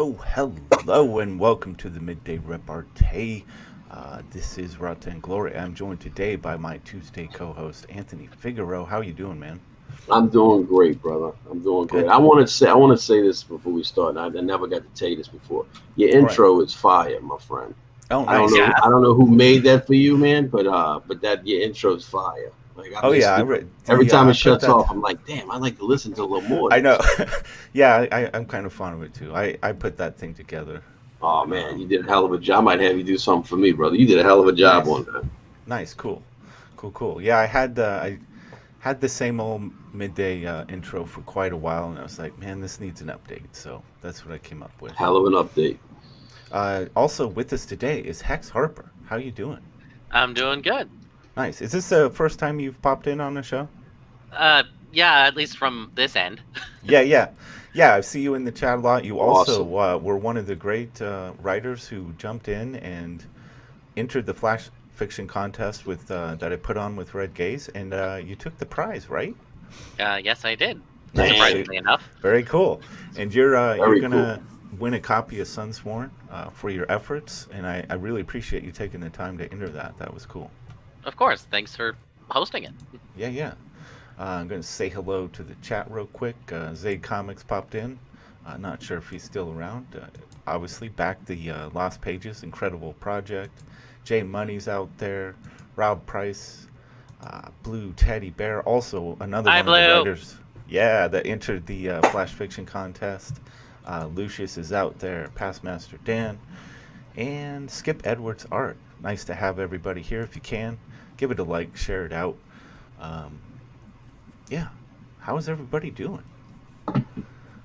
Hello, and welcome to the Midday Repartee. This is Rata and Glory. I'm joined today by my Tuesday co-host Anthony Figueroa. How you doing, man? I'm doing great, brother. I'm doing great. Good. I want to say this before we start. I never got to tell you this before. Your All right. intro is fire, my friend. Oh, I don't nice. know. Yeah. I don't know who made that for you, man. But that your intro is fire. Like I Oh yeah, I listen read every the. time it I put shuts that. off. I'm like, damn. I like to listen to a little more of I know. this. Yeah, I'm kind of fond of it too. I put that thing together. Oh man, Um, you did a hell of a job. I might have you do something for me, brother. You did a hell of a job nice, on that. nice, cool. Yeah, I had the same old midday intro for quite a while, and I was like, man, this needs an update. So that's what I came up with. Hell of an update. Also with us today is Hex Harper. How you doing? I'm doing good. Nice. Is this the first time you've popped in on the show? Yeah, at least from this end. Yeah. I see you in the chat a lot. You also Awesome. were one of the great writers who jumped in and entered the flash fiction contest with that I put on with Red Gaze, and you took the prize, right? Yes, I did. Nice. Damn. Surprisingly enough. Very cool. And you're Very cool. gonna win a copy of Sunsworn for your efforts, and I really appreciate you taking the time to enter that. That was cool. Of course. Thanks for hosting it. Yeah. I'm going to say hello to the chat real quick. Zayd Comics popped in. Not sure if he's still around. Obviously, back the Lost Pages, incredible project. Jay Money's out there. Rob Price, Blue Teddy Bear, also another Hi, one of the Blue. writers. Yeah, that entered the Flash Fiction contest. Lucius is out there. Past Master Dan. And Skip Edwards Art. Nice to have everybody here. If you can, give it a like, share it out. Um, yeah. How is everybody doing?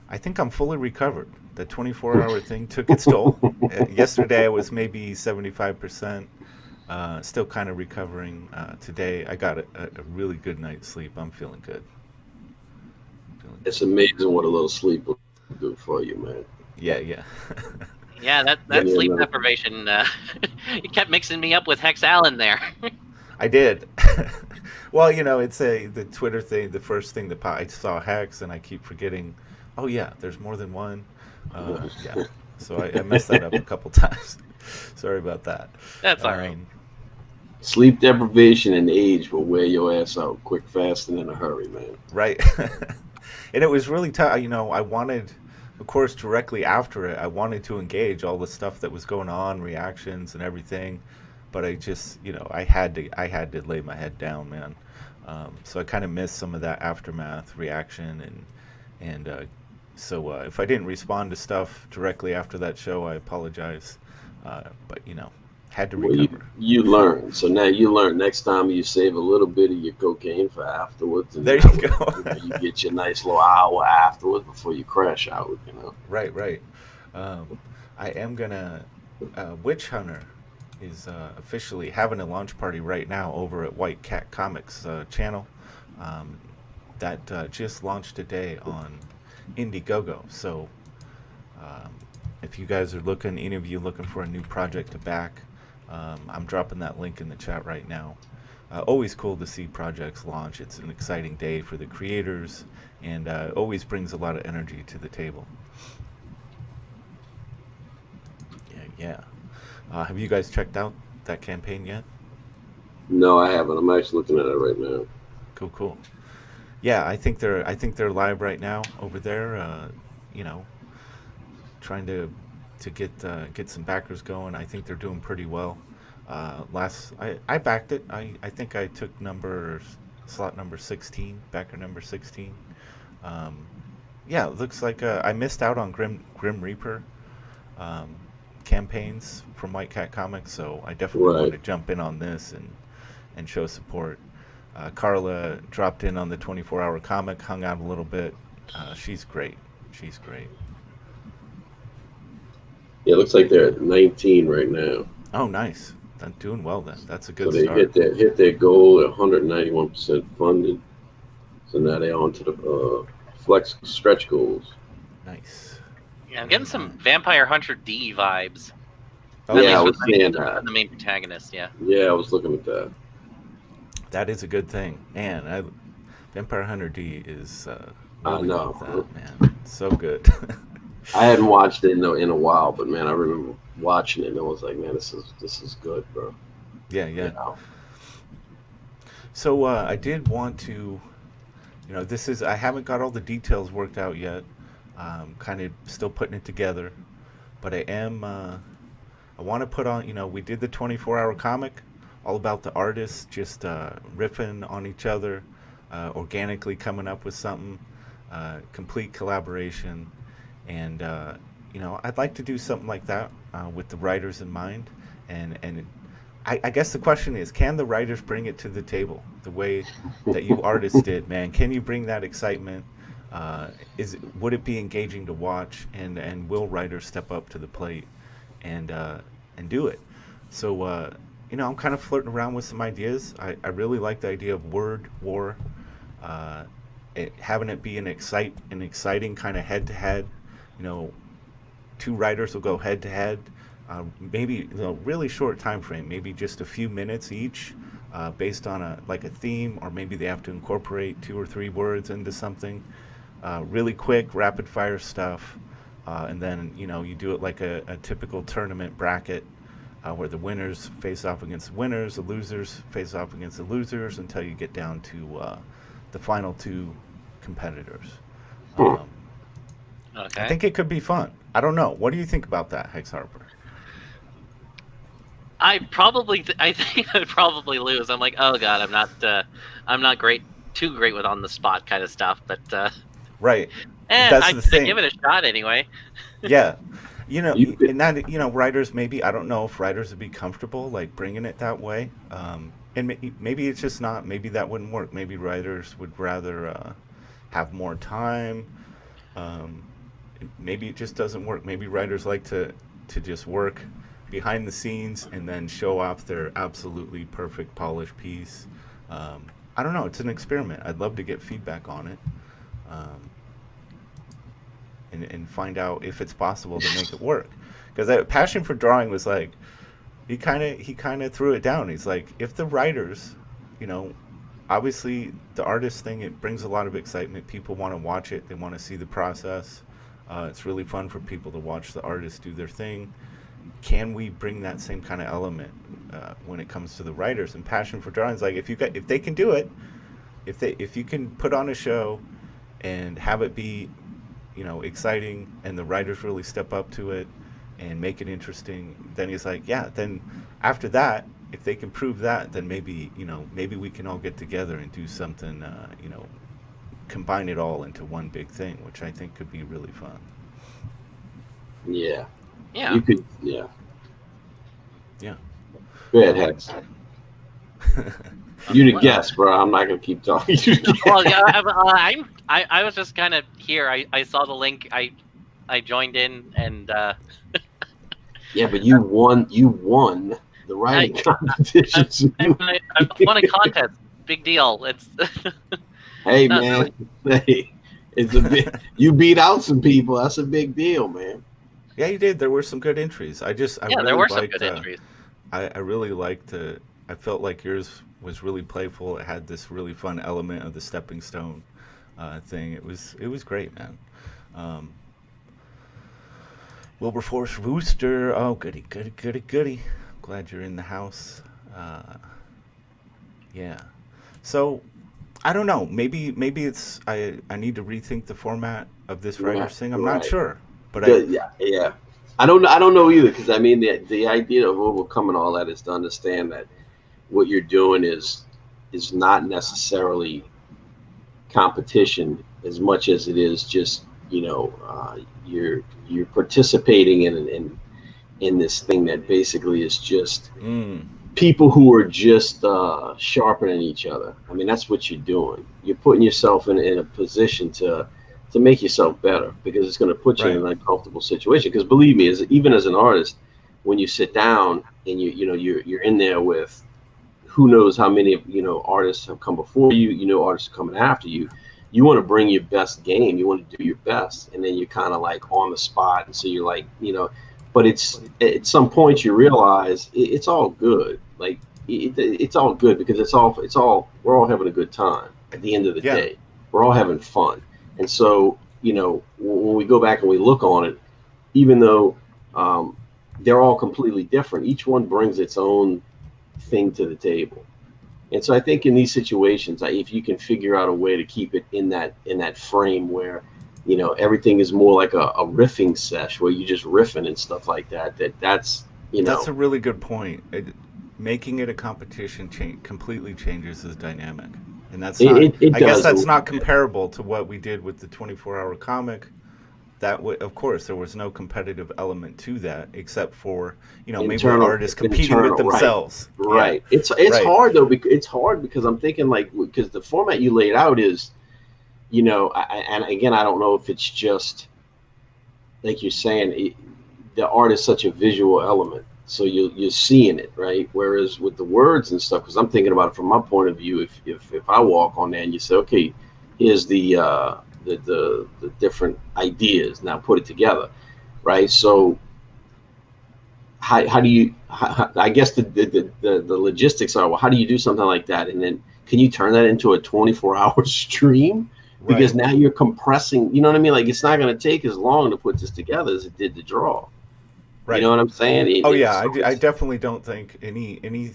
I think I'm fully recovered. The 24-hour thing took its toll. Yesterday I was maybe 75%. Still kind of recovering. Today I got a really good night's sleep. I'm feeling good. Feeling good. It's amazing what a little sleep will do for you, man. Yeah. Yeah, that Yeah, that Yeah, sleep man. deprivation. It kept mixing me up with Hex Allen there. I did. Well, it's the Twitter thing. The first thing that I saw Hex, and I keep forgetting. Oh yeah, there's more than one. Yeah. So I messed that up a couple times. Sorry about that. That's all right. Um, Sleep deprivation and age will wear your ass out quick, fast, and in a hurry, man. right. And it was really tough. I wanted, of course, directly after it, I wanted to engage all the stuff that was going on, reactions and everything, but I just, I had to lay my head down, man. So I kind of missed some of that aftermath reaction, and so if I didn't respond to stuff directly after that show, I apologize. But had to Well, you recover. you learn. So now you learn. Next time you save a little bit of your cocaine for afterwards, and There that you way go. you get your nice little hour afterwards before you crash out. Right. I am gonna. Witch Hunter is officially having a launch party right now over at White Cat Comics channel. Um, that just launched today on Indiegogo. So um, if you guys are looking, any of you looking for a new project to back, I'm dropping that link in the chat right now. Always cool to see projects launch. It's an exciting day for the creators, and always brings a lot of energy to the table. Yeah. Have you guys checked out that campaign yet? No, I haven't. I'm actually looking at it right now. Cool. Yeah, I think they're live right now over there. You know, trying to get some backers going. I think they're doing pretty well. I backed it. I think I took slot number 16, backer number 16. Um, yeah, it looks like I missed out on Grim Reaper um, campaigns from White Cat Comics, so I definitely want Right. to jump in on this and show support. Carla dropped in on the 24-hour comic, hung out a little bit. She's great. She's great. Yeah, it looks Yeah, like they're yeah. at 19 right now. Oh, nice. I'm doing well then. That's a So good they start. hit their goal at 191% funded. So now they're on to the flex stretch goals. Nice. Yeah, I'm getting Very some nice. Vampire Hunter D vibes. Oh At Yeah, I least yeah, with was seeing from that. the main protagonist. Yeah. Yeah, I was looking at that. that is a good thing. Man, Vampire Hunter D is I really love know. that, man. So good. I hadn't watched it in a while, but man, I remember watching it and I was like, man, this is good, bro. Yeah, You yeah. know? So I did want to, this is I haven't got all the details worked out yet. Kind of still putting it together, but I am. I want to put on. We did the 24-hour comic, all about the artists just riffing on each other, organically coming up with something, complete collaboration, and I'd like to do something like that with the writers in mind, and I guess the question is, can the writers bring it to the table the way that you artists did, man? Can you bring that excitement? Would it be engaging to watch? And will writers step up to the plate and do it? So I'm kind of flirting around with some ideas. I really like the idea of word war, having it be an exciting kind of head to head. Two writers will go head to head. Maybe really short time frame, maybe just a few minutes each, based on a theme, or maybe they have to incorporate 2 or 3 words into something. Really quick, rapid fire stuff, and then you do it like a typical tournament bracket, where the winners face off against the winners, the losers face off against the losers, until you get down to the final 2 competitors. I Okay. think it could be fun. I don't know. What do you think about that, Hex Harper? I think I'd probably lose. I'm like, oh god, I'm not too great with on the spot kind of stuff, but Right. That's the I thing. give it a shot anyway. Yeah. You could- And that, writers, maybe, I don't know if writers would be comfortable like bringing it that way. And maybe it's just not, maybe that wouldn't work. Maybe writers would rather have more time. Maybe it just doesn't work. Maybe writers like to just work behind the scenes and then show off their absolutely perfect polished piece. I don't know. It's an experiment. I'd love to get feedback on it, and find out if it's possible to make it work. Because that passion for drawing was like, he kind of threw it down. He's like, if the writers, obviously the artist thing, it brings a lot of excitement. People want to watch it. They want to see the process. It's really fun for people to watch the artists do their thing. Can we bring that same kind of element when it comes to the writers? And passion for drawing is like, if they can do it, if you can put on a show and have it be exciting, and the writers really step up to it and make it interesting, then he's like, yeah, then after that, if they can prove that, then maybe we can all get together and do something, combine it all into one big thing, which I think could be really fun. Yeah. Yeah. You could. Yeah. Yeah. Go ahead, Hex. You the Well, guest, bro. I'm not gonna keep talking. well, yeah, I was just kind of here. I saw the link. I joined in, and Yeah, but you won. You won the writing competition. I won a contest. Big deal. It's Hey, not man. Hey, it's a big. You beat out some people. That's a big deal, man. Yeah, you did. There were some good entries. I yeah. really There were some liked, good entries. I really liked. I felt like yours was really playful. It had this really fun element of the stepping stone thing. It was great, man. Wilberforce Rooster. Oh, goody. Glad you're in the house. Yeah. So, I don't know. Maybe it's I need to rethink the format of this writer's thing. I'm not Right. sure, but Yeah. I don't know either, because I mean the idea of overcoming all that is to understand that what you're doing is not necessarily competition as much as it is just you're participating in this thing that basically is just people who are just sharpening each other. I mean, that's what you're doing. You're putting yourself in a position to make yourself better, because it's going to put you in an uncomfortable situation. Because believe me, even as an artist, when you sit down and you're in there with who knows how many artists have come before you, artists are coming after you. You want to bring your best game. You want to do your best, and then you're kind of like on the spot, and so you're like, but it's at some point you realize it's all good. Like it's all good, because we're all having a good time at the end of the day. We're all having fun. And so, when we go back and we look on it, even though they're all completely different, each one brings its own thing to the table. And so I think in these situations, if you can figure out a way to keep it in that frame where, everything is more like a riffing sesh where you just riffing and stuff like that, that's a really good point. Making it a competition completely changes the dynamic. And that's not, I guess that's not comparable to what we did with the 24-hour comic. Of course, there was no competitive element to that, except for maybe artists competing with themselves. Right. Yeah. It's hard though. It's hard because I'm thinking because the format you laid out is, and again, I don't know if it's just like you're saying, the art is such a visual element, so you're seeing it, right? Whereas with the words and stuff, because I'm thinking about it from my point of view, if I walk on there and you say, okay, here's the different ideas, now put it together, right? So how do you I guess the logistics are, well, how do you do something like that, and then can you turn that into a 24-hour stream? Because now you're compressing, you know what I mean? Like, it's not going to take as long to put this together as it did to draw. Right. You know what I'm saying? I definitely don't think any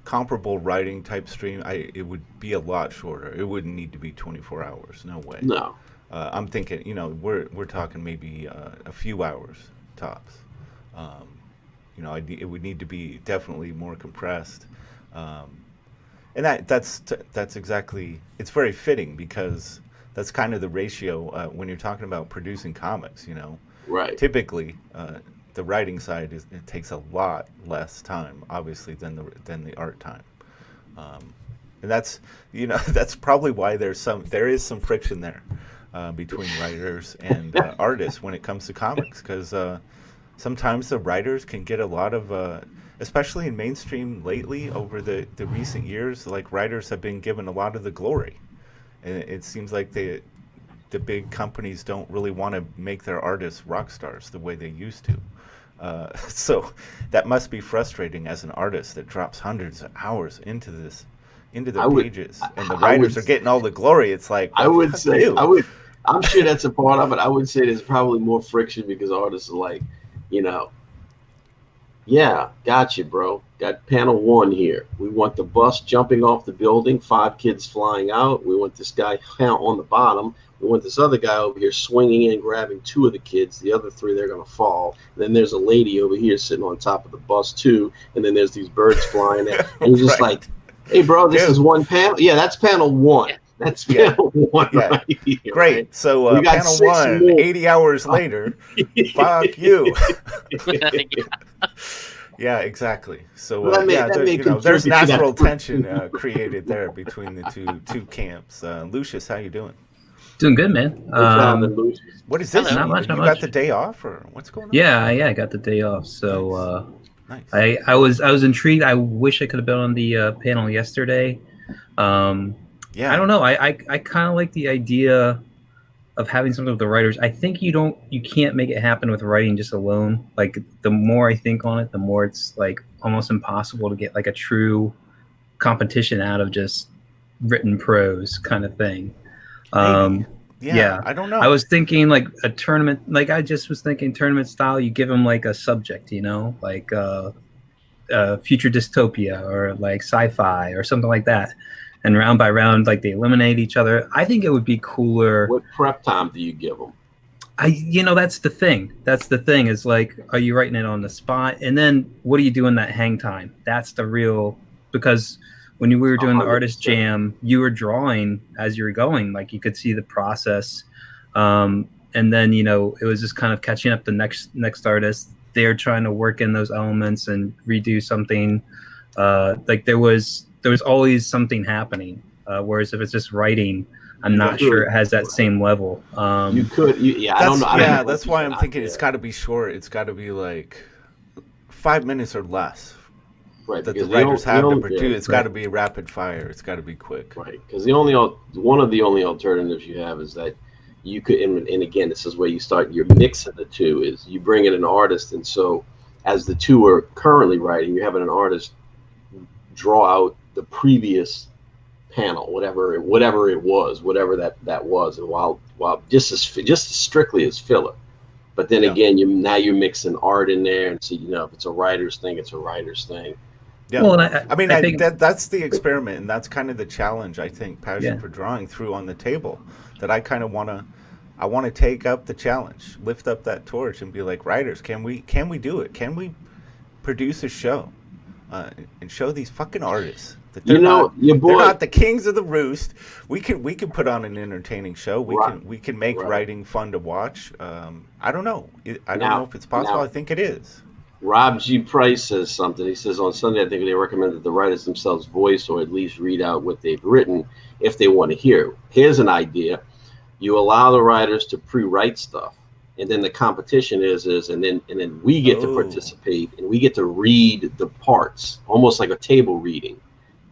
comparable writing type stream, it would be a lot shorter. It wouldn't need to be 24 hours. No way. No. I'm thinking, we're talking maybe a few hours tops. It would need to be definitely more compressed. And that's exactly, it's very fitting because that's kind of the ratio when you're talking about producing comics, Right. Typically, the writing side it takes a lot less time, obviously, than the art time. And that's that's probably why there is some friction there between writers and artists when it comes to comics, because sometimes the writers can get a lot of especially in mainstream lately, over the recent years, like, writers have been given a lot of the glory. And it seems like the big companies don't really want to make their artists rock stars the way they used to. So that must be frustrating as an artist that drops hundreds of hours into their pages, and the writers are getting all the glory. It's like, well, I'm sure that's a part of it. I would say there's probably more friction because artists are like, yeah, gotcha, bro. Got panel 1 here. We want the bus jumping off the building, 5 kids flying out. We want this guy on the bottom. We want this other guy over here swinging in, grabbing 2 of the kids. The other 3, they're going to fall. And then there's a lady over here sitting on top of the bus, too. And then there's these birds flying there. And you're just like, hey, bro, this is one panel. Yeah, that's panel 1. Yeah. That's panel 1 right here. Great. Right? So panel 1, more. 80 hours later, fuck you. Yeah, exactly. So there's natural tension created there between the two camps. Lucius, how you doing? Doing good, man. What is this? Not much. You got the day off, or what's going on? Yeah, I got the day off. So nice. I was intrigued. I wish I could have been on the panel yesterday. Yeah, I don't know. I kind of like the idea of having something with the writers. I think you can't make it happen with writing just alone. Like, the more I think on it, the more it's like almost impossible to get like a true competition out of just written prose kind of thing. Yeah, I don't know. I was thinking like a tournament, like I just was thinking tournament style. You give them like a subject, like future dystopia or like sci-fi or something like that. And round by round, like, they eliminate each other. I think it would be cooler. What prep time do you give them? That's the thing. That's the thing is, like, are you writing it on the spot? And then what do you do in that hang time? That's the real, because when we were doing the artist jam, you were drawing as you were going. Like, you could see the process. And then, it was just kind of catching up the next artist. They're trying to work in those elements and redo something. Like, there was always something happening. Whereas if it's just writing, I'm not sure it has that same level. I don't know. That's why I'm thinking it's got to be short. It's got to be like 5 minutes or less. Right. That the writers have to produce. It's got to be rapid fire. It's got to be quick. Right. Because one of the only alternatives you have is that you could, and again, this is where you start your mix of the two, is you bring in an artist, and so as the two are currently writing, you're having an artist draw out the previous panel, whatever it was, whatever that was, and while well, just as strictly as filler. But then again, you're mixing art in there, and so if it's a writer's thing, it's a writer's thing. Yeah, Well, I mean, I think that's the experiment, and that's kind of the challenge. I think Passion for Drawing threw on the table, that I kind of want to take up the challenge, lift up that torch, and be like, writers, can we do it? Can we produce a show and show these fucking artists that they're not the kings of the roost? We can put on an entertaining show. We can make writing fun to watch. I don't know. I don't know if it's possible. I think it is. Rob G. Price says something. He says, on Sunday, I think they recommend that the writers themselves voice or at least read out what they've written if they want to hear. Here's an idea. You allow the writers to pre-write stuff, and then the competition is and then we get to participate, and we get to read the parts, almost like a table reading.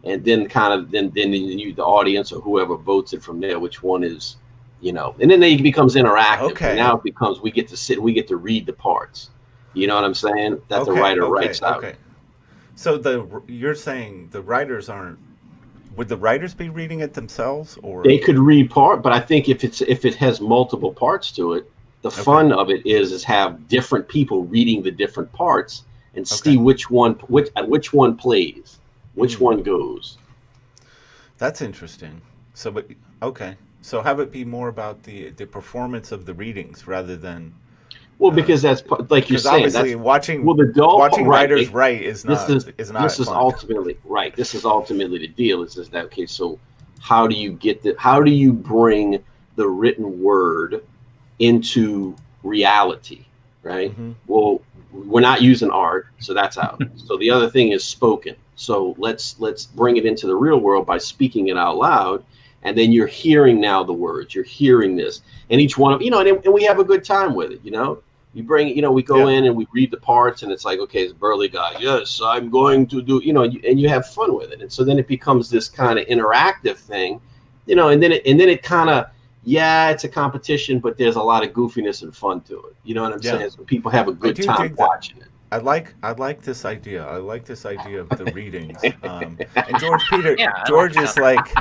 And then the audience or whoever votes it from there, which one is, and then it becomes interactive. Okay. And now it becomes, we get to read the parts. You know what I'm saying? That the writer writes out. Okay. So you're saying the writers aren't? Would the writers be reading it themselves, or they could read part? But I think if it has multiple parts to it, the fun of it is have different people reading the different parts and see which one plays, which one goes. That's interesting. So, so have it be more about the performance of the readings rather than. Well, because that's like you're saying. Obviously, watching writers write is not. This is ultimately right. This is ultimately the deal. Is that okay? So, how do you bring the written word into reality? Right. Mm-hmm. Well, we're not using art, so that's out. So the other thing is spoken. So let's bring it into the real world by speaking it out loud. And then you're hearing now the words. You're hearing this, and each one of and we have a good time with it. You bring we go in and we read the parts, and it's like, okay, it's burly guy. Yes, I'm going to do. And you have fun with it, and so then it becomes this kind of interactive thing, and then it kind of it's a competition, but there's a lot of goofiness and fun to it. You know what I'm saying? So people have a good time watching it. I like this idea. I like this idea of the readings. And George is like.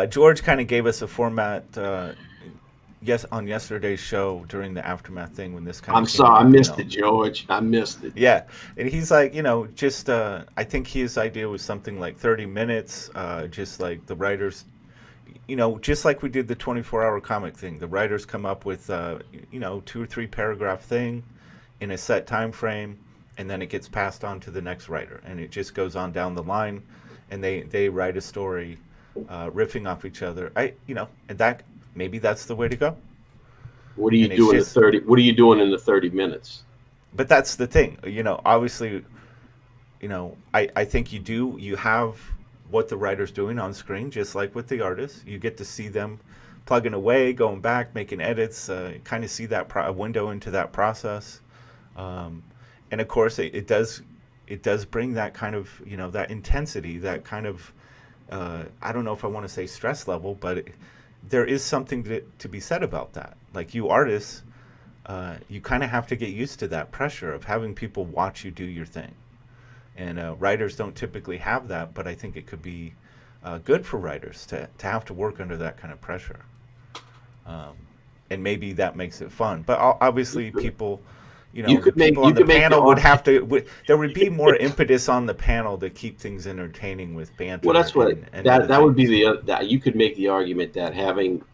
George kind of gave us a format, on yesterday's show during the aftermath thing when this kind of. I'm sorry, I missed it, George. I missed it. Yeah, and he's like, just I think his idea was something like 30 minutes, just like the writers, just like we did the 24-hour comic thing. The writers come up with, 2 or 3 paragraph thing in a set time frame, and then it gets passed on to the next writer, and it just goes on down the line, and they write a story. Riffing off each other, and that maybe that's the way to go. What do you do in the 30? What are you doing in the 30 minutes? But that's the thing, obviously, I think you have what the writer's doing on screen, just like with the artists. You get to see them plugging away, going back, making edits, kind of see that window into that process, and of course it does bring that kind of that intensity, that kind of. I don't know if I want to say stress level, but there is something to be said about that. Like you artists, you kind of have to get used to that pressure of having people watch you do your thing. And writers don't typically have that, but I think it could be good for writers to have to work under that kind of pressure. And maybe that makes it fun. But obviously people... people on the panel would have to. There would be more impetus on the panel to keep things entertaining with banter. Well, that's what that would be that you could make the argument that having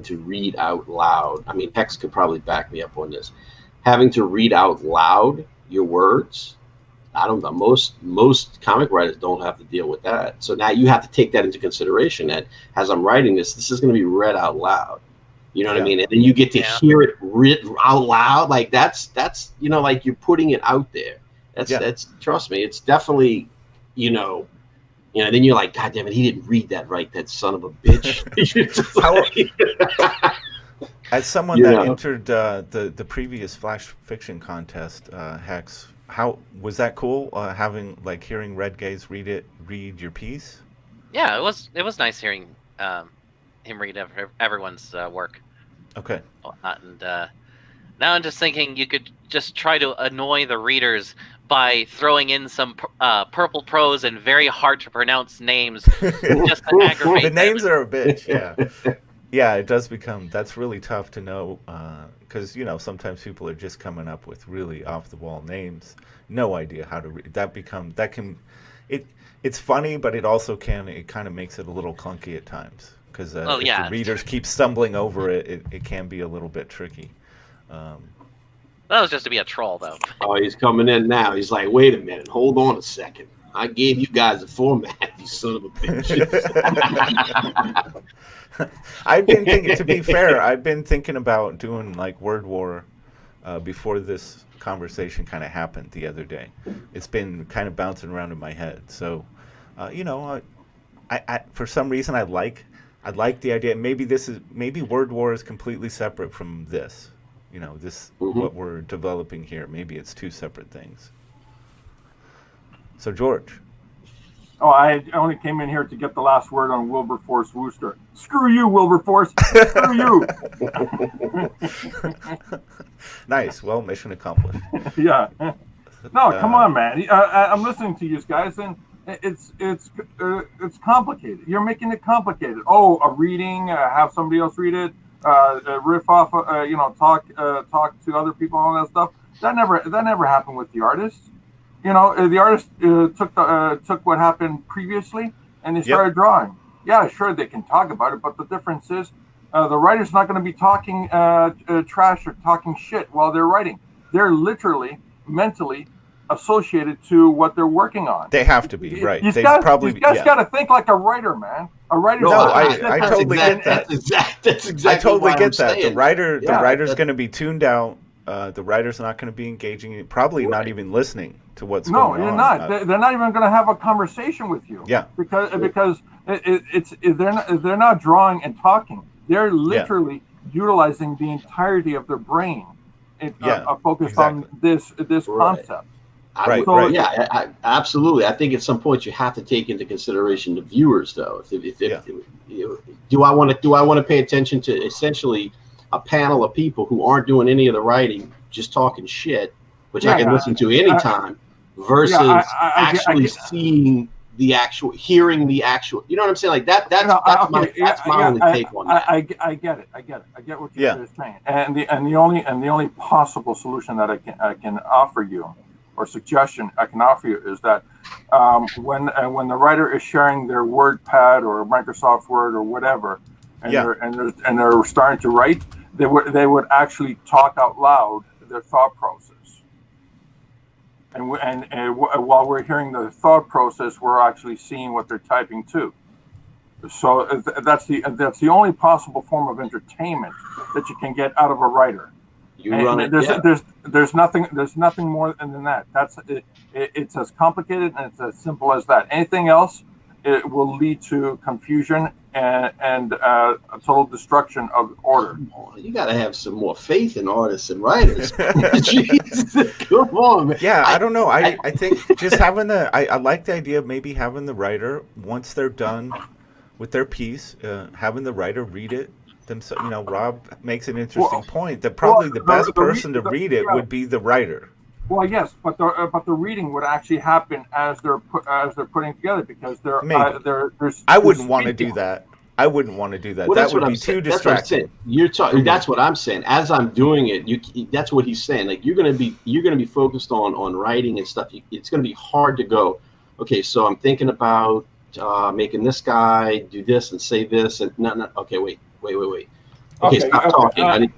to read out loud. I mean, Hex could probably back me up on this. Having to read out loud your words. I don't know. Most comic writers don't have to deal with that. So now you have to take that into consideration. That as I'm writing this is going to be read out loud. You know what I mean? And then you get to hear it read out loud. Like that's like you're putting it out there. That's trust me, it's definitely, then you're like, God damn it, he didn't read that right, that son of a bitch. As someone that entered the previous Flash Fiction contest, Hex, how was that cool? Hearing Red Gaze read your piece? Yeah, it was nice hearing him read everyone's work. Okay. And now I'm just thinking you could just try to annoy the readers by throwing in some purple prose and very hard to pronounce names just to aggravate the names are a bitch, yeah. Yeah, it does become, that's really tough to know, because sometimes people are just coming up with really off the wall names, no idea how to read. That can, it it's funny, but it kind of makes it a little clunky at times, because Well, if the yeah. readers keep stumbling over it can be a little bit tricky. That was just to be a troll, though. Oh, he's coming in now. He's like, wait a minute, hold on a second. I gave you guys a format, you son of a bitch. I've been thinking, to be fair, I've been thinking about doing like Word War before this conversation kind of happened the other day. It's been kind of bouncing around in my head. So, I for some reason I like the idea. Maybe Word War is completely separate from this. What we're developing here. Maybe it's two separate things. So George. Oh, I only came in here to get the last word on Wilberforce Wooster. Screw you, Wilberforce. Screw you. Nice. Well, mission accomplished. Yeah. No, come on, man. I'm listening to you guys, and it's complicated. You're making it complicated. Oh, a reading, have somebody else read it, riff off, talk to other people, all that stuff. That never happened with the artists. The artist took what happened previously and they started drawing. Yeah, sure, they can talk about it, but the difference is the writer's not going to be talking trash or talking shit while they're writing. They're literally mentally associated to what they're working on. They have to be, right. You guys got to think like a writer, man. A writer. No, I totally get that. That's exactly. I totally get that. Saying. The writer's going to be tuned out. The writer's not going to be engaging, probably not even listening to what's going on. No, you're not. They're not even going to have a conversation with you. Yeah. Because they're not drawing and talking. They're literally utilizing the entirety of their brain, focused on this concept. Right. Yeah, absolutely. I think at some point you have to take into consideration the viewers, though. Do I want to pay attention to essentially a panel of people who aren't doing any of the writing, just talking shit, which I can listen to anytime, versus actually seeing the actual, hearing the actual. You know what I'm saying? Like that's my only take on that. I get it. I get what you're saying. And the only possible solution that I can offer you, or suggestion I can offer you, is that when the writer is sharing their WordPad or Microsoft Word or whatever, and they're starting to write, they would actually talk out loud their thought process. And while we're hearing the thought process, we're actually seeing what they're typing too. So that's the only possible form of entertainment that you can get out of a writer. There's nothing more than that. It's as complicated and it's as simple as that. Anything else, it will lead to confusion and a total destruction of order. You got to have some more faith in artists and writers. Jesus, come on, man. Yeah, I don't know. I think just having I like the idea of maybe having the writer, once they're done with their piece, having the writer read it themselves. Rob makes an interesting point that probably the best person to read it would be the writer. Well, yes, but the reading would actually happen as they're putting together, because they're I wouldn't want to do that. That would be too distracting. That's what I'm saying. As I'm doing it, that's what he's saying. Like you're gonna be focused on writing and stuff. It's gonna be hard to go. Okay, so I'm thinking about making this guy do this and say this and no. Okay, wait. Okay, stop talking.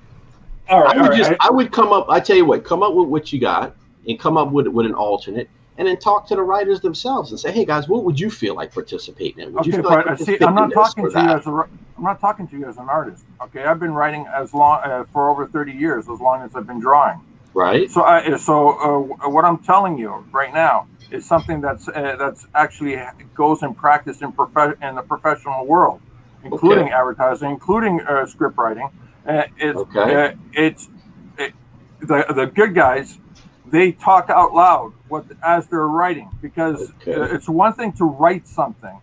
I would come up. I tell you what, come up with what you got, and come up with an alternate, and then talk to the writers themselves and say, "Hey guys, what would you feel like participating in? I'm not talking to you as an artist. Okay, I've been writing for over 30 years, as long as I've been drawing. Right. So what I'm telling you right now is something that's actually goes in practice in the professional world, including advertising, including script writing. It's the good guys. They talk out loud as they're writing, because it's one thing to write something,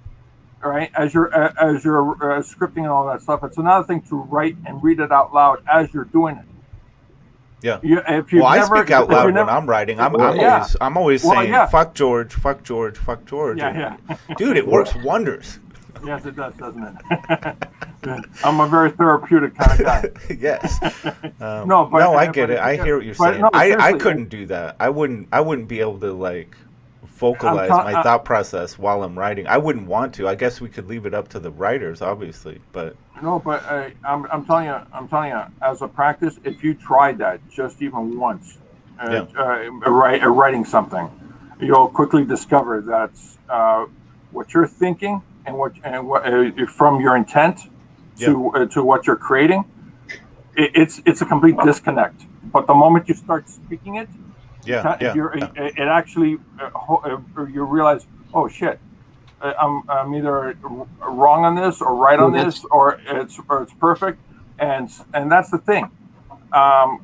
right? As you're scripting and all that stuff. It's another thing to write and read it out loud as you're doing it. Yeah. I speak out loud when I'm writing. I'm always saying, "Fuck George, fuck George, fuck George." Yeah. Dude, it works wonders. Yes, it does, doesn't it? I'm a very therapeutic kind of guy. Yes. No, but I get it. I hear what you're saying. No, I couldn't do that. I wouldn't be able to like vocalize my thought process while I'm writing. I wouldn't want to. I guess we could leave it up to the writers, obviously, but no. But I'm telling you, as a practice, if you tried that just even once, writing something, you'll quickly discover that's what you're thinking and what from your intent to what you're creating. It's a complete disconnect. But the moment you start speaking it, it actually you realize, oh shit, I'm either wrong on this or right on this, or it's perfect, and that's the thing. A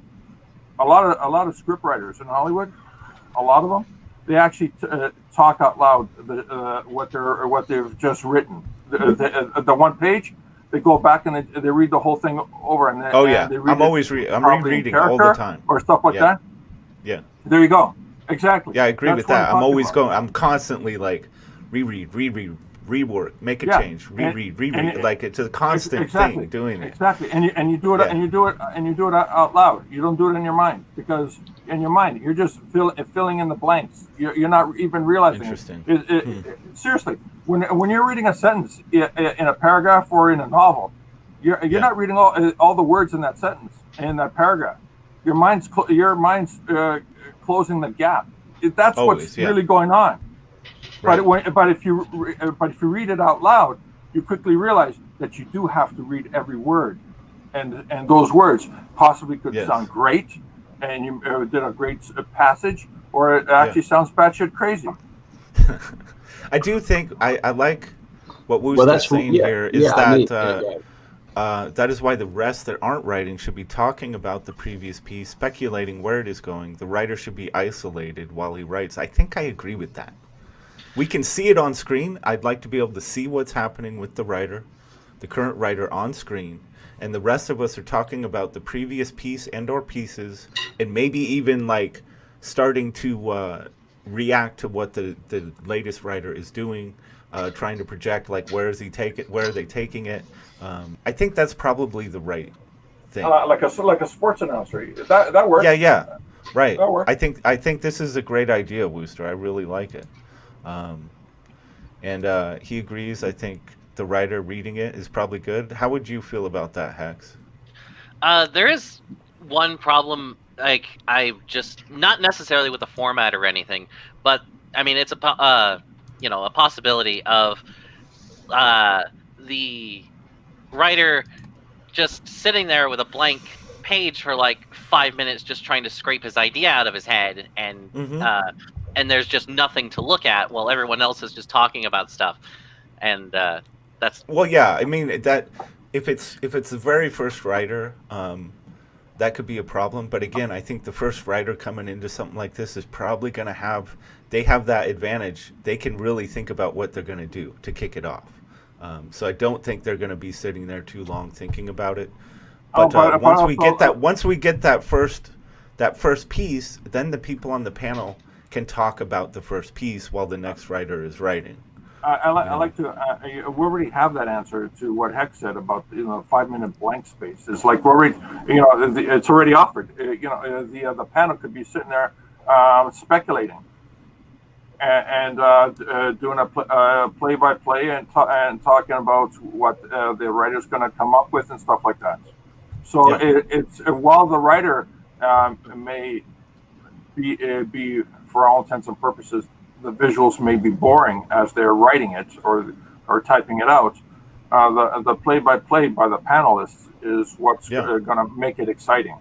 lot of script writers in Hollywood, a lot of them, they actually talk out loud what they've just written. The one page, they go back and they read the whole thing over, and they read I'm rereading all the time or stuff like that. Yeah. There you go. Exactly. Yeah, I agree with that. I'm constantly like reread, rework, make a change, reread. Like it's a constant thing doing it. Exactly. And you do it out loud. You don't do it in your mind, because in your mind you're just filling in the blanks. You're not even realizing. Interesting. Seriously, when you're reading a sentence in a paragraph or in a novel, you're not reading all the words in that sentence in that paragraph. Your mind's closing the gap. That's what's really going on. Right. But if you read it out loud, you quickly realize that you do have to read every word, and those words possibly could sound great, and you did a great passage, or it actually sounds batshit crazy. I do think I like what Woo's saying here is that is why the rest that aren't writing should be talking about the previous piece, speculating where it is going. The writer should be isolated while he writes. I think I agree with that. We can see it on screen. I'd like to be able to see what's happening with the writer, the current writer on screen, and the rest of us are talking about the previous piece and or pieces, and maybe even like starting to react to what the latest writer is doing, trying to project like where are they taking it. I think that's probably the right thing. Like a sports announcer. That works. Yeah. Right. That works. I think this is a great idea, Wooster. I really like it. And he agrees. I think the writer reading it is probably good. How would you feel about that, Hex? There is one problem. Like, I just not necessarily with the format or anything, but I mean it's a possibility of the writer just sitting there with a blank page for like 5 minutes, just trying to scrape his idea out of his head, and there's just nothing to look at while everyone else is just talking about stuff, and that's I mean that if it's the very first writer, that could be a problem. But again, I think the first writer coming into something like this is probably going to have that advantage. They can really think about what they're going to do to kick it off. So I don't think they're going to be sitting there too long thinking about it. But once we get that first piece, then the people on the panel can talk about the first piece while the next writer is writing. I like to. We already have that answer to what Hex said about 5 minute blank space. It's like it's already offered. The panel could be sitting there speculating and doing a play by play and talking about what the writer's going to come up with and stuff like that. So it's while the writer may be for all intents and purposes, the visuals may be boring as they're writing it or typing it out. The play-by-play by the panelists is what's going to make it exciting.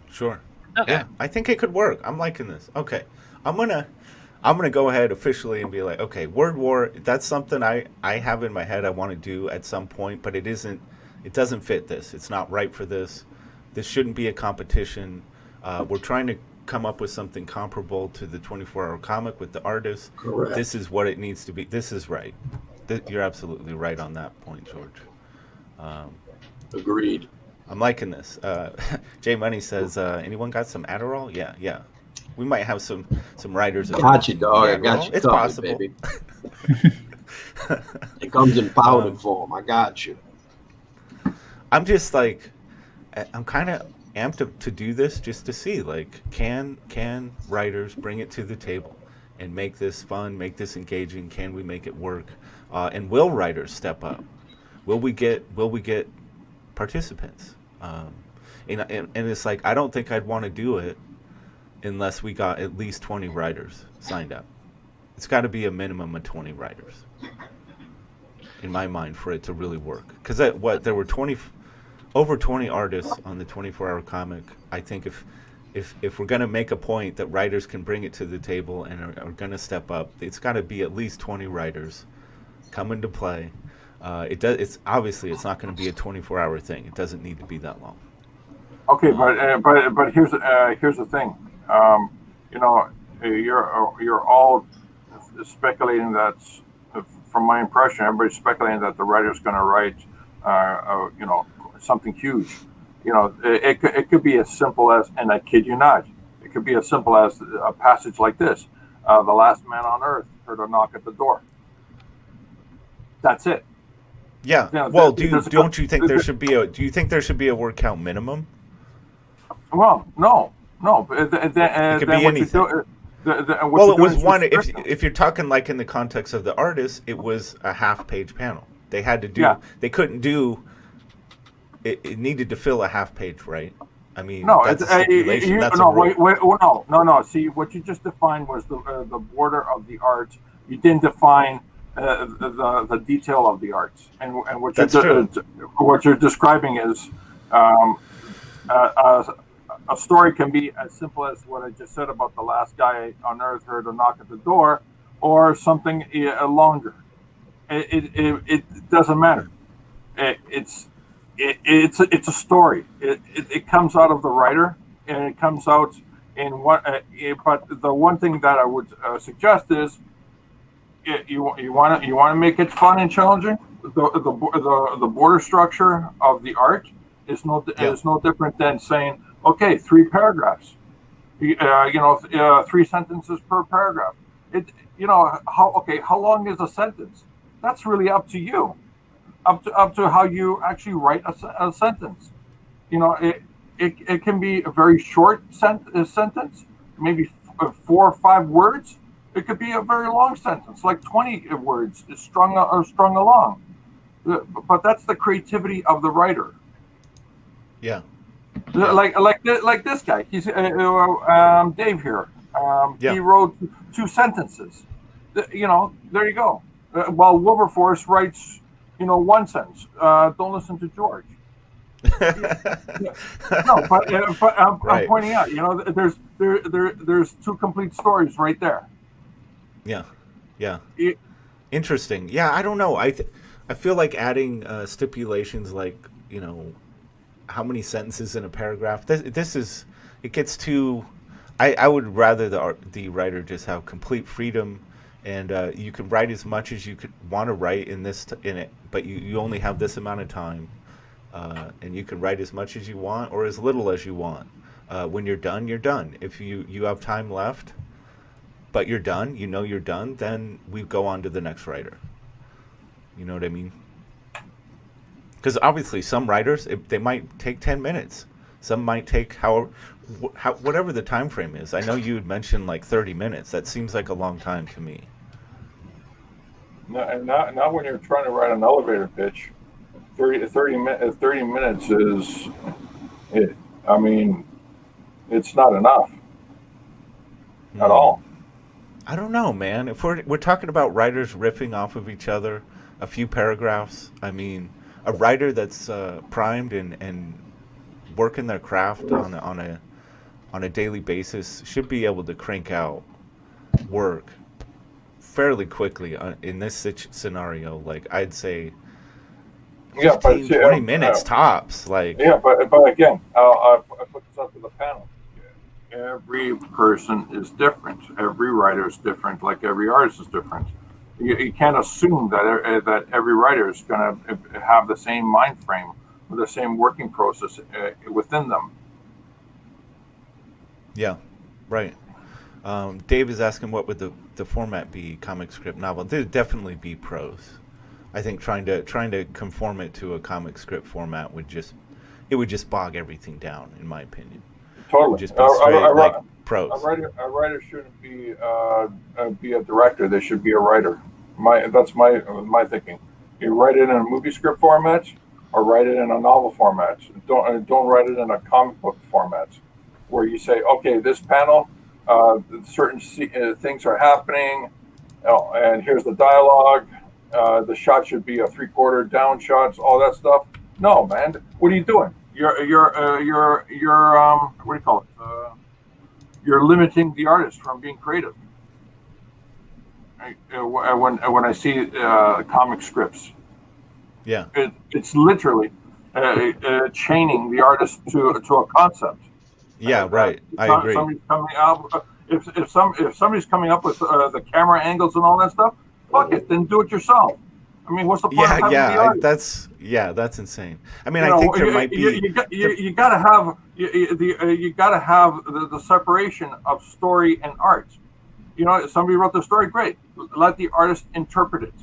Sure. Okay. Yeah, I think it could work. I'm liking this. Okay, I'm gonna go ahead officially and be like, okay, Word War. That's something I have in my head I want to do at some point, but it doesn't fit this. It's not right for this. This shouldn't be a competition. We're trying to come up with something comparable to the 24-hour comic with the artist. Correct. This is what it needs to be. This is right. You're absolutely right on that point, George. Agreed. I'm liking this. Jay Money says, anyone got some Adderall? Yeah. We might have some writers. Got you, dog. I got you. It's covered, possible. Baby. It comes in powder form. I got you. I'm just like, I'm kind of amped to do this just to see, like, can writers bring it to the table and make this fun, make this engaging? Can we make it work? And will writers step up? Will we get participants? And it's like, I don't think I'd want to do it unless we got at least 20 writers signed up. It's got to be a minimum of 20 writers, in my mind, for it to really work. Because there were over 20 artists on the 24-hour comic. I think if we're going to make a point that writers can bring it to the table and are going to step up, it's got to be at least 20 writers come into play. It's obviously it's not going to be a 24-hour thing. It doesn't need to be that long. Okay, but here's the thing. You're all speculating that, from my impression, everybody's speculating that the writer's going to write, something huge. It could be as simple as, and I kid you not, it could be as simple as a passage like this: the last man on Earth heard a knock at the door. That's it. Yeah. Well, don't you think there should be do you think there should be a word count minimum? Well, no. It could be anything. Well, it was one. If you're talking like in the context of the artist, it was a half-page panel. They had to do. Yeah. They couldn't do. It needed to fill a half page, right? I mean, no, that's a stipulation. No. See, what you just defined was the border of the art. You didn't define the detail of the art, and what you're describing is a story can be as simple as what I just said about the last guy on Earth heard a knock at the door, or something longer. It doesn't matter. It's a story. It comes out of the writer, and it comes out in what. But the one thing that I would suggest is, you want to make it fun and challenging. The border structure of the art is no different than saying, okay, 3 paragraphs. 3 sentences per paragraph. How long is a sentence? That's really up to you. Up to how you actually write a sentence. It can be a very short sentence, maybe 4 or 5 words. It could be a very long sentence, like 20 words strung along. But that's the creativity of the writer. Yeah. Like this guy. He's Dave here. He wrote 2 sentences. There you go. While Wilberforce writes, 1 sentence. Don't listen to George. No, but I'm pointing out. There's 2 complete stories right there. Yeah. Interesting. Yeah, I don't know. I feel like adding stipulations like how many sentences in a paragraph. This is, it gets too. I would rather the writer just have complete freedom, and you can write as much as you could want to write in it, but you only have this amount of time, and you can write as much as you want or as little as you want. When you're done, you're done. If you have time left, but you're done, you're done, then we go on to the next writer. You know what I mean? Because obviously some writers, they might take 10 minutes. Some might take whatever the time frame is. I know you had mentioned like 30 minutes. That seems like a long time to me. Not when you're trying to write an elevator pitch. 30 minutes is, it's not enough at all. I don't know, man. If we're talking about writers riffing off of each other, a few paragraphs, a writer that's primed and working their craft on a daily basis should be able to crank out work fairly quickly in this scenario. Like, I'd say 15, 20 minutes tops. Like, but again, I put this up to the panel. Every person is different. Every writer is different. Like every artist is different. You can't assume that every writer is going to have the same mind frame or the same working process within them. Yeah, right. Dave is asking what would the format be, comic script novel. There'd definitely be prose. I think trying to conform it to a comic script format would just bog everything down, in my opinion. Totally. Just be straight like prose. A writer shouldn't be a director. They should be a writer. That's my thinking. You write it in a movie script format, or write it in a novel format. Don't write it in a comic book format, where you say, okay, this panel, certain things are happening, and here's the dialogue. The shot should be a 3/4 down shots, all that stuff. No, man, what are you doing? You're what do you call it? You're limiting the artist from being creative. When I see comic scripts, yeah, it's literally chaining the artist to a concept. Yeah, right. I agree. Somebody's coming up, if somebody's coming up with the camera angles and all that stuff, fuck it, then do it yourself. I mean, what's the point of having the artist? That's insane. I mean, I think there might be. You gotta have the separation of story and art. You know, if somebody wrote the story, great. Let the artist interpret it.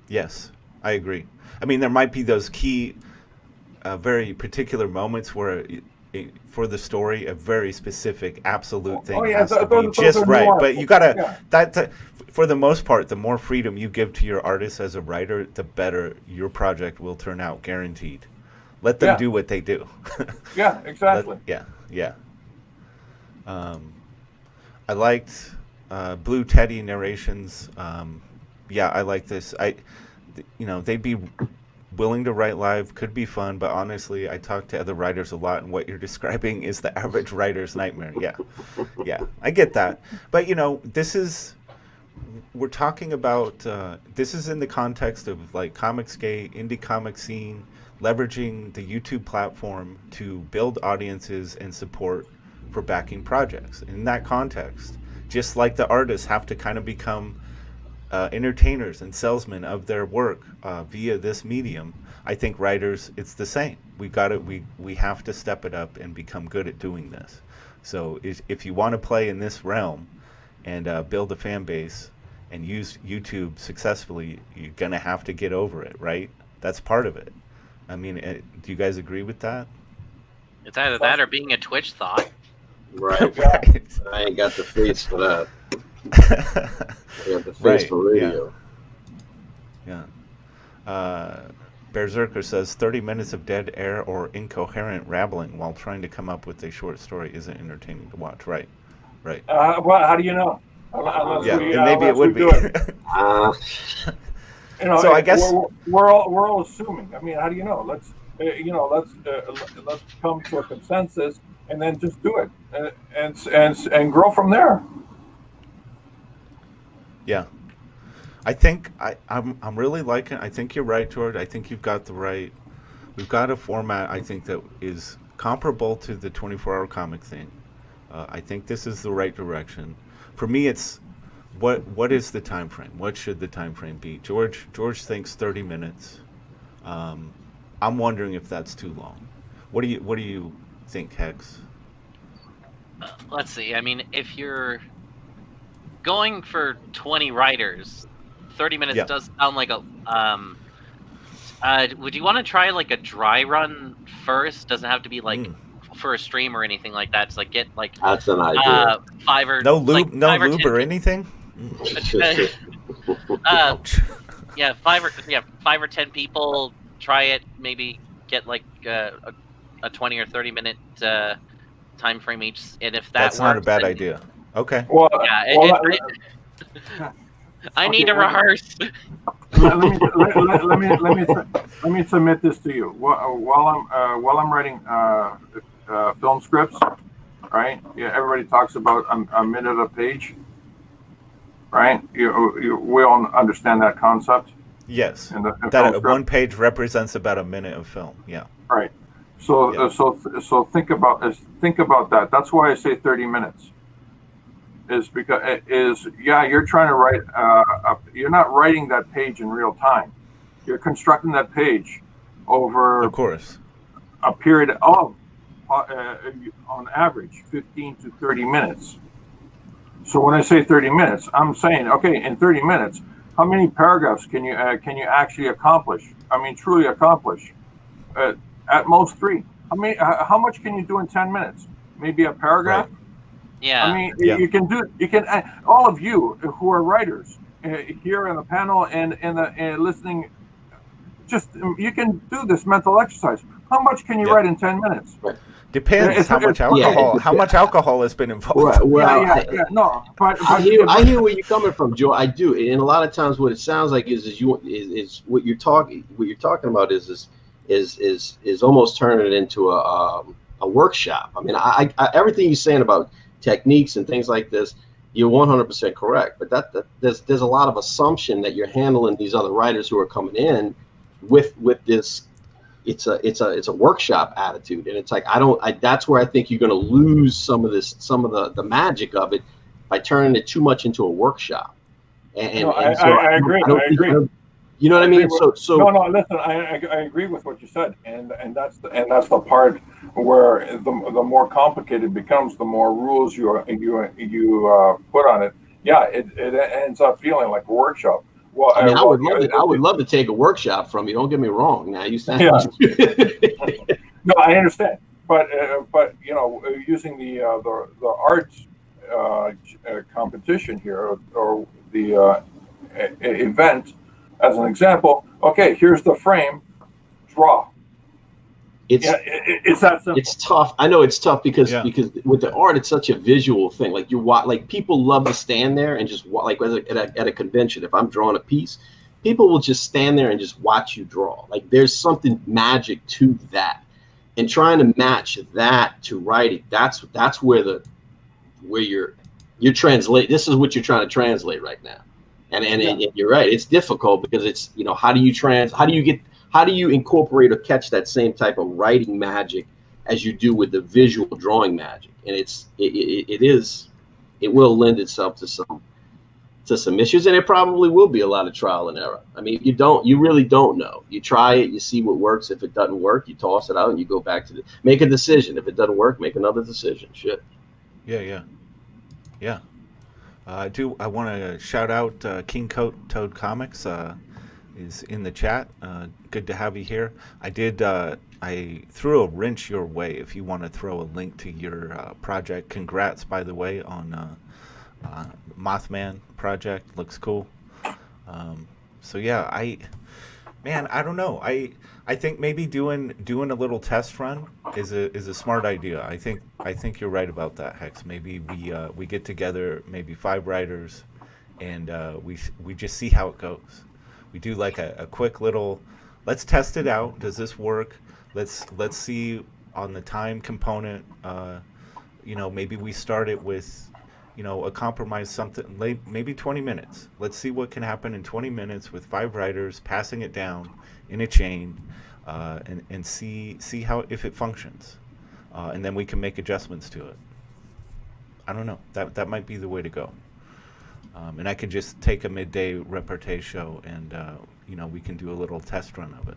Yes, I agree. I mean, there might be those key, very particular moments where, for the story, a very specific, absolute thing has to be just right. But you gotta for the most part, the more freedom you give to your artist as a writer, the better your project will turn out, guaranteed. Let them do what they do. Yeah, exactly. Yeah. I liked Blue Teddy narrations. I like this. They'd be willing to write live, could be fun, but honestly, I talk to other writers a lot, and what you're describing is the average writer's nightmare. Yeah, I get that. But, we're talking about, this is in the context of, like, ComicsGate, indie comic scene, leveraging the YouTube platform to build audiences and support for backing projects. In that context, just like the artists have to kind of become entertainers and salesmen of their work via this medium, I think writers, it's the same. We have to step it up and become good at doing this. So if you want to play in this realm and build a fan base and use YouTube successfully, you're gonna have to get over it, right? That's part of it. I mean, do you guys agree with that? It's either that or being a Twitch thought. Right. Right. I ain't got the face for that. I got the face for radio. Yeah. Berserker says 30 minutes of dead air or incoherent rambling while trying to come up with a short story isn't entertaining to watch. Right. Well, how do you know? Maybe it would be. So I guess we're all assuming. I mean, how do you know? Let's come to a consensus and then just do it and grow from there. Yeah, I think I'm really liking. I think you're right, George. I think we've got a format. I think that is comparable to the 24-hour comic thing. I think this is the right direction. For me, it's what is the time frame? What should the time frame be? George thinks 30 minutes. I'm wondering if that's too long. What do you think, Hex? Let's see. I mean, if you're going for 20 writers, 30 minutes does sound like a. Would you want to try like a dry run first? Doesn't have to be like for a stream or anything like that. It's like get like that's an idea. 5 or no lube, like no 5 or lube 10 or anything. Yeah, 5 or 10 people. Try it. Maybe get like a 20 or 30 minute time frame each, and if that's works, not a bad idea. Okay. Well, I need to rehearse. let me submit this to you. While I'm writing film scripts, right? Yeah, everybody talks about a minute a page, right? We all understand that concept. Yes. In that one page represents about a minute of film. Yeah. Right. So think about that. That's why I say 30 minutes. Is because you're trying to write. You're not writing that page in real time. You're constructing that page over, of course, a period of, on average, 15 to 30 minutes. So when I say 30 minutes, I'm saying, okay, in 30 minutes, how many paragraphs can you actually accomplish? I mean, truly accomplish. At most 3. How much can you do in 10 minutes? Maybe a paragraph. Right. Yeah. I mean, Yeah. you can all of you who are writers here in the panel and listening, just you can do this mental exercise. How much can you write in 10 minutes? Right. Depends how much alcohol. How much alcohol has been involved? Well, No, but I hear where you're coming from, Joe. I do, and a lot of times, what it sounds like is what you're talking about is almost turning it into a workshop. I mean, I everything you're saying about techniques and things like this, you're 100% correct. But that there's a lot of assumption that you're handling these other writers who are coming in with this. It's a workshop attitude, and it's like that's where I think you're going to lose some of the magic of it by turning it too much into a workshop. I agree. You know what I mean? So no, listen, I agree with what you said, and that's the part where the more complicated it becomes, the more rules you put on it. Yeah, it ends up feeling like a workshop. Well, I mean, I would love to take a workshop from you. Don't get me wrong. Now you sound. Yeah. No, I understand, but using the arts competition here or the event as an example. Okay, here's the frame. Draw. It's that simple. It's tough. I know it's tough because with the art, it's such a visual thing. Like people love to stand there and just like at a convention. If I'm drawing a piece, people will just stand there and just watch you draw. Like there's something magic to that, and trying to match that to writing. That's where you're translate. This is what you're trying to translate right now, and you're right. It's difficult because it's how do you incorporate or catch that same type of writing magic as you do with the visual drawing magic? And it will lend itself to some issues, and it probably will be a lot of trial and error. I mean, you really don't know. You try it, you see what works. If it doesn't work, you toss it out and you go back to make a decision. If it doesn't work, make another decision. Shit. Yeah. I want to shout out King Toad Comics. Is in the chat. Good to have you here. I threw a wrench your way if you want to throw a link to your project. Congrats, by the way, on Mothman project. Looks cool. So yeah, I don't know. I think maybe doing a little test run is a smart idea. I think you're right about that, Hex. Maybe we get together, maybe 5 writers, and we just see how it goes. We do like a quick little, let's test it out. Does this work? Let's see on the time component. Maybe we start it with, a compromise, something maybe 20 minutes. Let's see what can happen in 20 minutes with 5 writers passing it down in a chain, and see how if it functions, and then we can make adjustments to it. I don't know. That might be the way to go. And I could just take a Midday Repartee show and, we can do a little test run of it.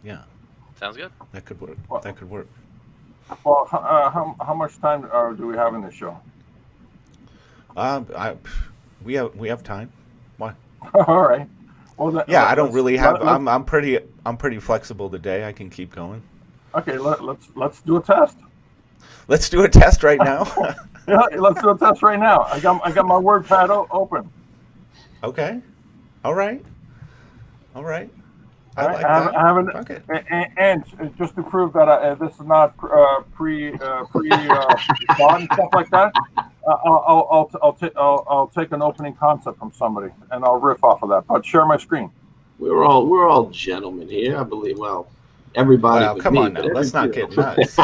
Yeah. Sounds good. That could work. Well, how much time do we have in this show? We have time. Why? All right. Well, I don't really have. I'm pretty flexible today. I can keep going. Okay, let's do a test. Let's do a test right now. Yeah, let's do a test right now. I got my WordPad open. Okay. All right. I like that. I haven't. Okay. And just to prove that this is not pre thought and stuff like that, I'll take an opening concept from somebody and I'll riff off of that. But share my screen. We're all gentlemen here, I believe. Well, everybody. Well, come on now. Let's not get nuts.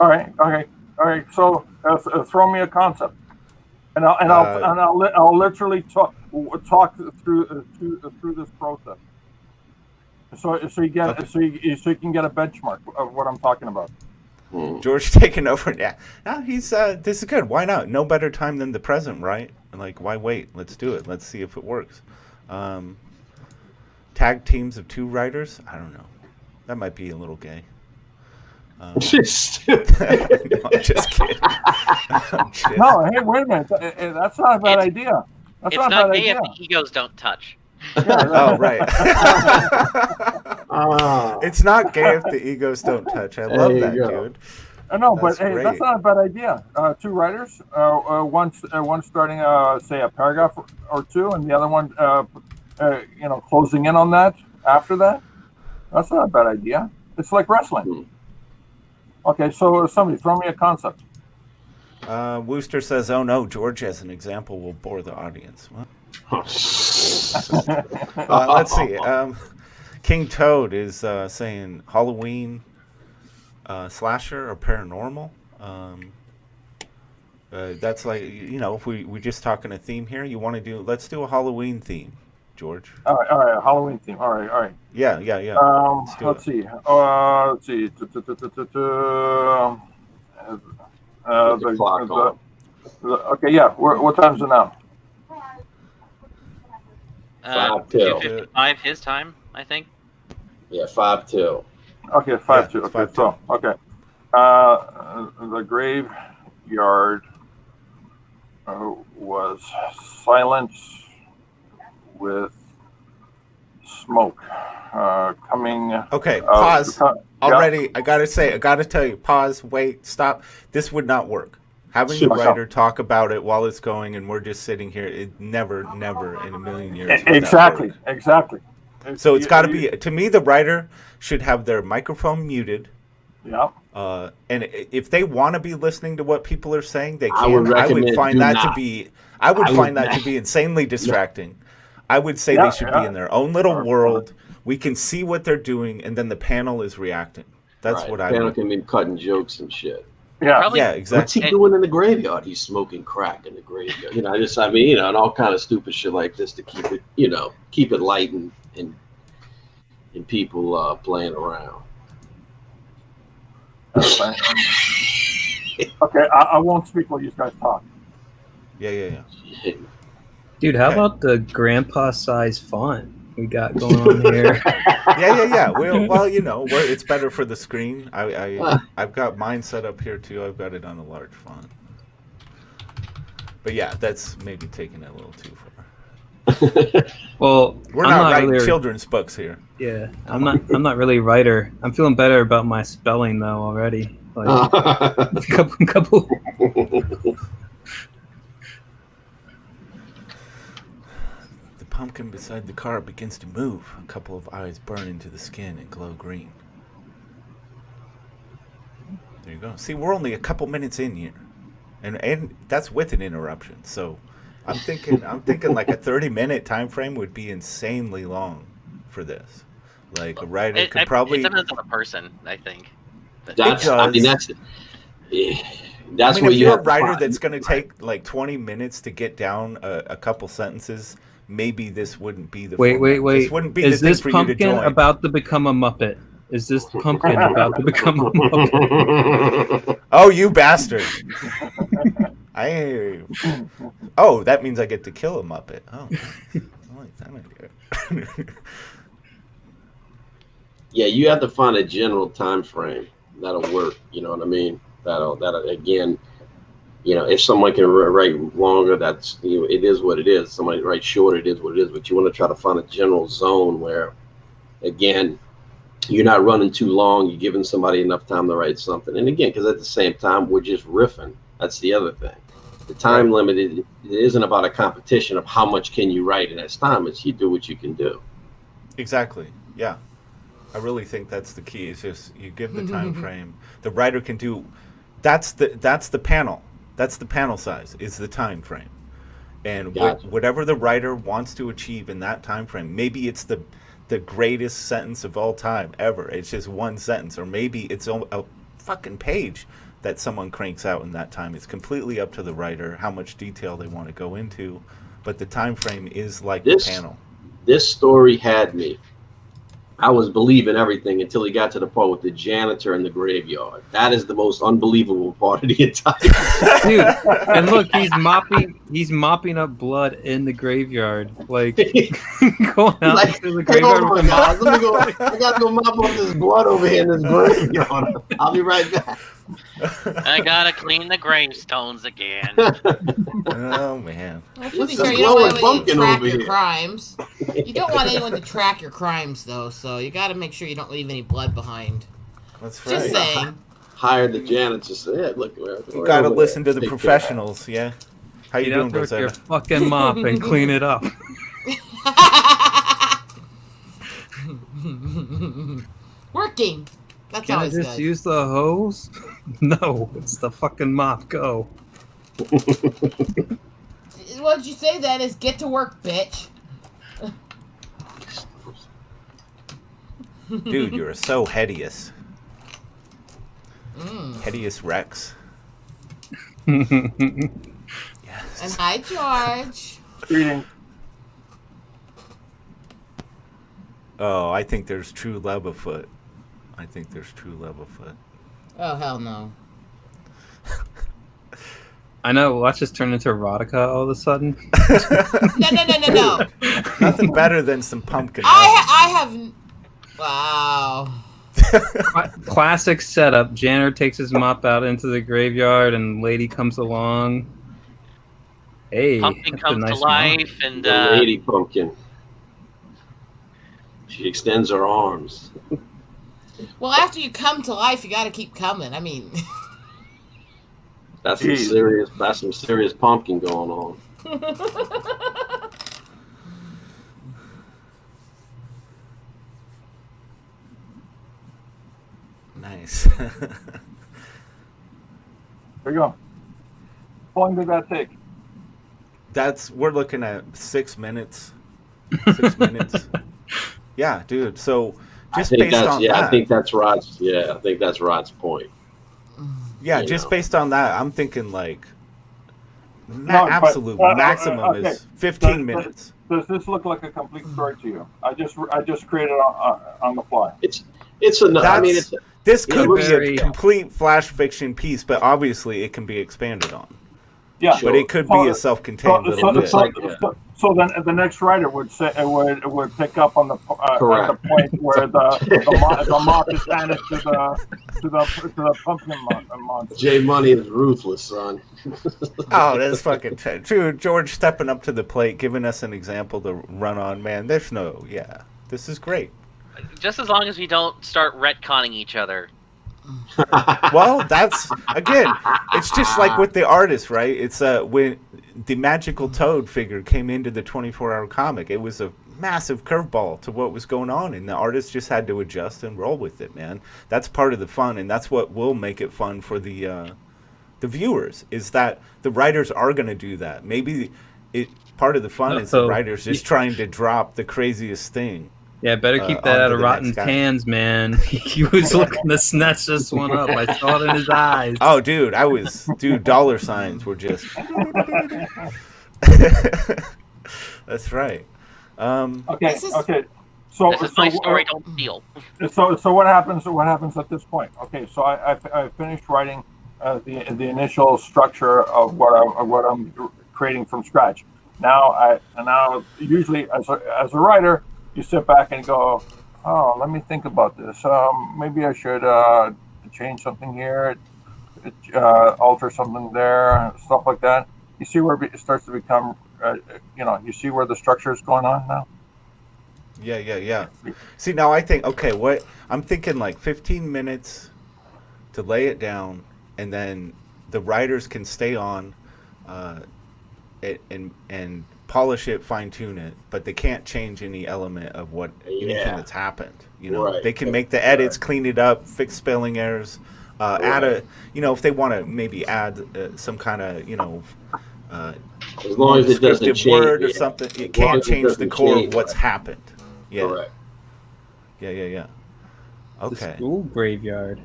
All right. Okay. So throw me a concept, and I'll literally talk through this process. So you can get a benchmark of what I'm talking about. George taking over. Yeah. No, he's this is good. Why not? No better time than the present, right? Like, why wait? Let's do it. Let's see if it works. Tag teams of 2 writers? I don't know. That might be a little gay. No, I'm just kidding. No, hey, wait a minute. That's not a bad idea. That's It's not a bad not gay idea. if the egos don't touch. Yeah, Oh, right. Ah, It's not gay if the egos don't touch. I love There that, you go. dude. no, but That's hey, great. that's not a bad idea. Two writers, one starting, say, a paragraph or two, and the other one, closing in on that after that. That's not a bad idea. It's like wrestling. Okay, so somebody throw me a concept. Wooster says, "Oh no, George as an example will bore the audience." Well, let's see. King Toad is saying Halloween slasher or paranormal. That's like, if we just talking a theme here, you want to do? Let's do a Halloween theme, George. All right, Halloween theme. All right. Yeah. Let's see. Put the clock on. Okay, yeah. What time is it now? 5 till. 2:55 his time, I think. Yeah, 5 till. Okay, 5 2. it's Okay, 5 so okay. The graveyard was silent with smoke coming. Okay, pause. Already, Yeah. I gotta tell you, pause, wait, stop. This would not work. Having the Sure. writer talk about it while it's going and we're just sitting here, it never in a million years. would that Exactly. work. So it's got to be, to me, the writer should have their microphone muted. Yeah. And if they want to be listening to what people are saying, they can. I would find that not. to be insanely distracting. I would say they should be in their own little world. We can see what they're doing, and then the panel is reacting. That's Right. what The I panel would. can be cutting jokes and shit. Yeah. Probably, Yeah, What's exactly. he doing in the graveyard? He's smoking crack in the graveyard. And all kind of stupid shit like this to keep it light and people playing around. Okay, I won't speak while you guys talk. Yeah. Dude, how Okay. about the grandpa size font we got going on here? Yeah. Well, it's better for the screen. I've got mine set up here too. I've got it on a large font. But yeah, that's maybe taking it a little too far. Well, We're I'm not writing really, children's books here. Yeah, I'm not really a writer. I'm feeling better about my spelling though already. Like a couple. The pumpkin beside the car begins to move. A couple of eyes burn into the skin and glow green. There you go. See, we're only a couple minutes in here, and that's with an interruption. So, I'm thinking like a 30-minute time frame would be insanely long for this. Like a writer could probably. It depends on the person, I think. That's where if you're a writer that's going to take like 20 minutes to get down a couple sentences, maybe this wouldn't be the Wait. This wouldn't be Is the this thing for you to pumpkin join. about to become a Muppet? Is this pumpkin about to become a Muppet? Oh, you bastard! Oh, that means I get to kill a Muppet. Oh, I like that idea. Yeah, you have to find a general time frame that'll work. You know what I mean? That'll again. If someone can write longer, that's it is what it is. Somebody write shorter, it is what it is. But you want to try to find a general zone where, again, you're not running too long. You're giving somebody enough time to write something. And again, because at the same time, we're just riffing. That's the other thing. The time limit, it isn't about a competition of how much can you write in that time. It's you do what you can do. Exactly. Yeah. I really think that's the key. Is just you give the time frame. The writer can do. That's the panel. That's the panel size. Is the time frame, and Gotcha. whatever the writer wants to achieve in that time frame. Maybe it's the greatest sentence of all time ever. It's just one sentence, or maybe it's a fucking page that someone cranks out in that time. It's completely up to the writer how much detail they want to go into, but the time frame is like the panel. This story had me I was believing everything until he got to the part with the janitor in the graveyard. That is the most unbelievable part of the entire Dude, and look, he's mopping up blood in the graveyard, like going out like, to the hey, graveyard. hold on, guys. Let me go. I gotta go mop up this blood over here in this graveyard. I'll be right back. I gotta clean the gravestones again. Oh man. Well, to What's be this fair, you don't want glowing anyone to pumpkin track over your here? crimes. You don't want anyone to track your crimes, though, so you got to make sure you don't leave any blood behind. That's Just right. saying. Hired the janitor. Said, "Look, You gotta listen to the professionals. Yeah. How you Get doing, out there with your Rosetta? fucking mop and clean it up. Working. That's Can I always just good. use the hose? No, it's the fucking mop. Go. What'd you say then is get to work, bitch. Dude, you're so hideous. Mm. Hideous Rex. And Yes. hi, George. Greetings. Oh, I think there's true love afoot. I think there's true love afoot. Oh, hell no. I know. Watch this turn into erotica all of a sudden. No. Nothing better than some pumpkin. I have. Wow. Classic setup. Janitor takes his mop out into the graveyard, and lady comes along. Hey, Pumpkin that's a comes nice to life, and The lady pumpkin. She extends her arms. Well, after you come to life, you got to keep coming. I mean. That's some serious. That's some serious pumpkin going on. Nice. There you go. How long did that take? We're looking at 6 minutes. 6 minutes. Yeah, dude. So just based on that. I think that's Rod's. Yeah, I think that's Rod's point. Yeah, You just know. based on that, I'm thinking like No, but, absolute maximum okay. is 15 minutes. Does this look like a complete story to you? I just created it on the fly. It's enough. I mean, it's This could be very- a complete flash fiction piece, but obviously it can be expanded on. Yeah, Sure. But it could be a self-contained little bit. So then the next writer would say would pick up on the Correct. point where the mop is handed to the pumpkin monster. J Money is ruthless, son. Oh, that's fucking true. George stepping up to the plate, giving us an example to run on. Man, this is great. just as long as we don't start retconning each other. Well, that's again, it's just like with the artist, right? It's when the magical toad figure came into the 24-hour comic, it was a massive curveball to what was going on, and the artist just had to adjust and roll with it, man. That's part of the fun, and that's what will make it fun for the viewers, is that the writers are going to do that. Maybe part of the fun is the writers just trying to drop the craziest thing. Yeah, better keep that out of Rotten guy. Tans, man. He was looking to snatch this one up. I saw it in his eyes. Oh, dude, dollar signs were just. That's right. Okay. This is- Okay. So This is my story, don't steal. So what happens? What happens at this point? Okay, so I finished writing the initial structure of what I'm creating from scratch. Now usually as a writer, you sit back and go, oh, let me think about this. Maybe I should change something here, alter something there, stuff like that. You see where it starts to become, you see where the structure is going on now. Yeah. See, now I think, okay, what I'm thinking, like 15 minutes to lay it down, and then the writers can stay on and polish it, fine tune it, but they can't change any element of anything that's happened. Right. They can make the edits, clean it up, fix spelling errors, add if they want to maybe add some kind of As long as it doesn't descriptive change word or something, it can't change the core of what's happened. Yeah. Correct. Yeah. The Okay. school graveyard.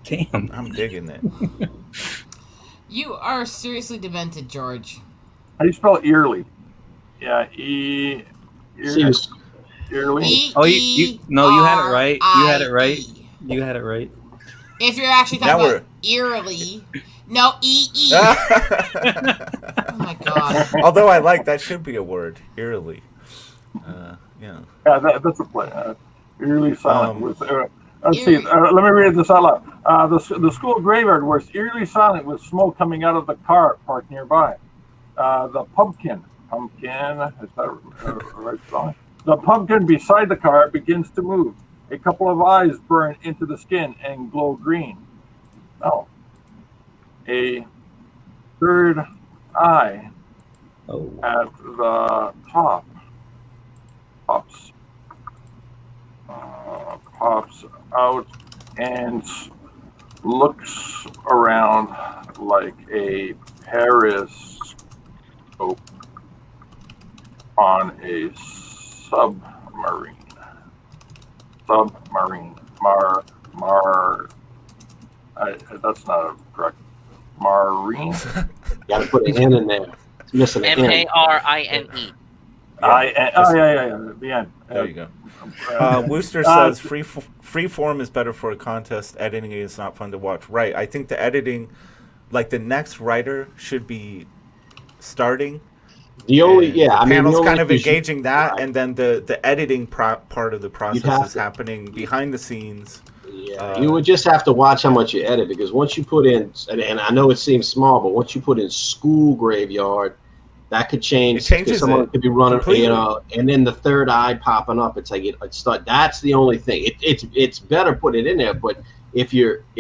Damn. I'm digging it. You are seriously demented, George. How do you spell eerily? Yeah, Seems Eerily. Oh, you had it right. You had it right. You had it right. If you're actually talking about eerily, no E. Oh my god. Although I like that should be a word, eerily. Yeah. Yeah, that's a play. Eerily silent. Let's see. Let me read this out loud. The school graveyard was eerily silent with smoke coming out of the car parked nearby. The pumpkin. Is that right song? The pumpkin beside the car begins to move. A couple of eyes burn into the skin and glow green. Oh. A third eye at the top pops out and looks around like a periscope on a submarine. That's not correct. Marine. Got to put an N in there. It's missing an N. MARINE. Yeah. The end. There you go. Wooster says free form is better for a contest. Editing is not fun to watch. Right. I think the editing, like the next writer should be starting. Panel's kind of engaging that, right. And then the editing part of the process is happening behind the scenes. Yeah, you would just have to watch how much you edit, because once you put in, and I know it seems small, but once you put in school graveyard, that could change. It changes. Someone could be running, completely. And then the third eye popping up. It's like that's the only thing. It's better put it in there, but if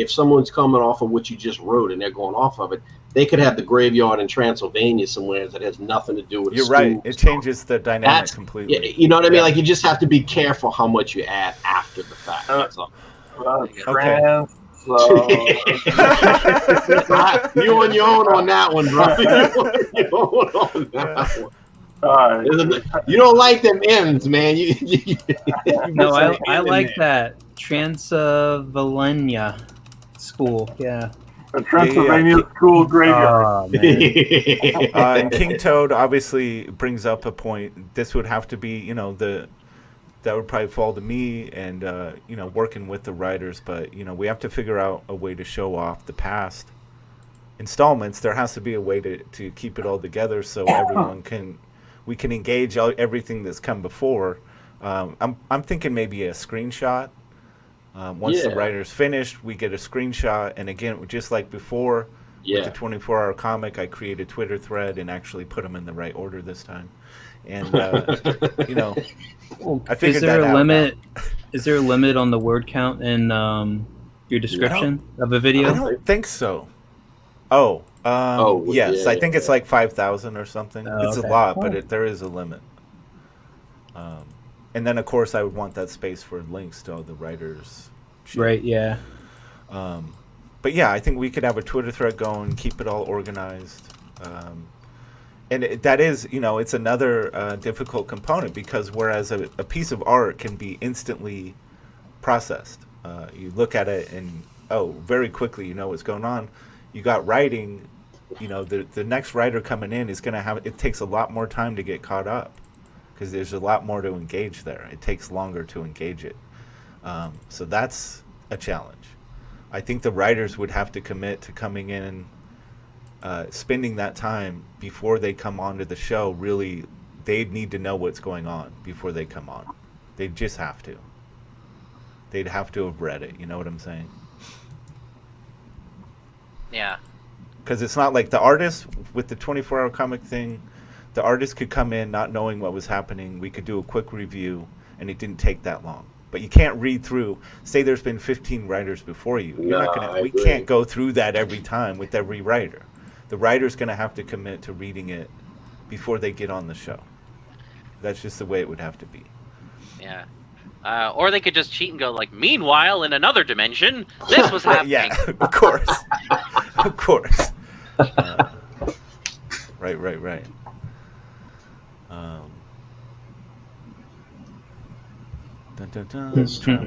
someone's coming off of what you just wrote and they're going off of it, they could have the graveyard in Transylvania somewhere that has nothing to do with. You're right. It changes the dynamic completely. You know what I mean? Like, you just have to be careful how much you add after the fact. That's all. Okay. You on your own on that one, bro. You don't like them ends, man. No, I like that. Transylvania school. Yeah. The Transylvania school graveyard. And King Toad obviously brings up a point. This would have to be, that would probably fall to me and, working with the writers. But, we have to figure out a way to show off the past installments. There has to be a way to keep it all together so everyone we can engage everything that's come before. I'm thinking maybe a screenshot. Once the writer's finished, we get a screenshot. And again, just like before with the 24-hour comic, I create a Twitter thread and actually put them in the right order this time. And, I figured is there that a out limit? now. Is there a limit on the word count in your description of a video? I don't think so. Yes. I think it's like 5,000 or something. It's a lot, but there is a limit. And then, of course, I would want that space for links to all the writers. Right, yeah. But, yeah, I think we could have a Twitter thread going, keep it all organized. And that is, it's another difficult component, because whereas a piece of art can be instantly processed, you look at it and, very quickly you know what's going on. You got writing, the next writer coming in is going to it takes a lot more time to get caught up, because there's a lot more to engage there. It takes longer to engage it. So that's a challenge. I think the writers would have to commit to coming in, spending that time before they come onto the show. Really, they'd need to know what's going on before they come on. They'd just have to. They'd have to have read it. You know what I'm saying? Yeah. Because it's not like the artist with the 24-hour comic thing. The artist could come in not knowing what was happening. We could do a quick review, and it didn't take that long. But you can't read through. Say there's been 15 writers before you. We can't go through that every time with every writer. The writer's going to have to commit to reading it before they get on the show. That's just the way it would have to be. Yeah. Or they could just cheat and go like, meanwhile, in another dimension, this was happening. Yeah, of course. Of course. Right.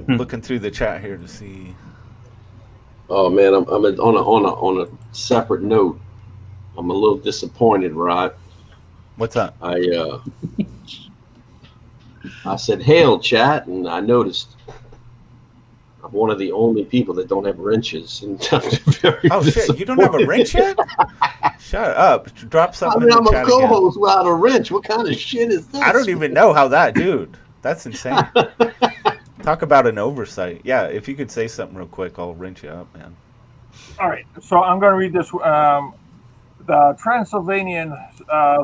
Looking through the chat here to see. Oh man, I'm on a separate note. I'm a little disappointed, Rod. What's up? I said, "Hail, chat," and I noticed I'm one of the only people that don't have wrenches. And oh shit! You don't have a wrench yet? Shut up! Drop something. I'm a co-host without a wrench. What kind of shit is this? I don't even know how that, dude. That's insane. Talk about an oversight. Yeah, if you could say something real quick, I'll wrench you up, man. All right, so I'm going to read this. The Transylvanian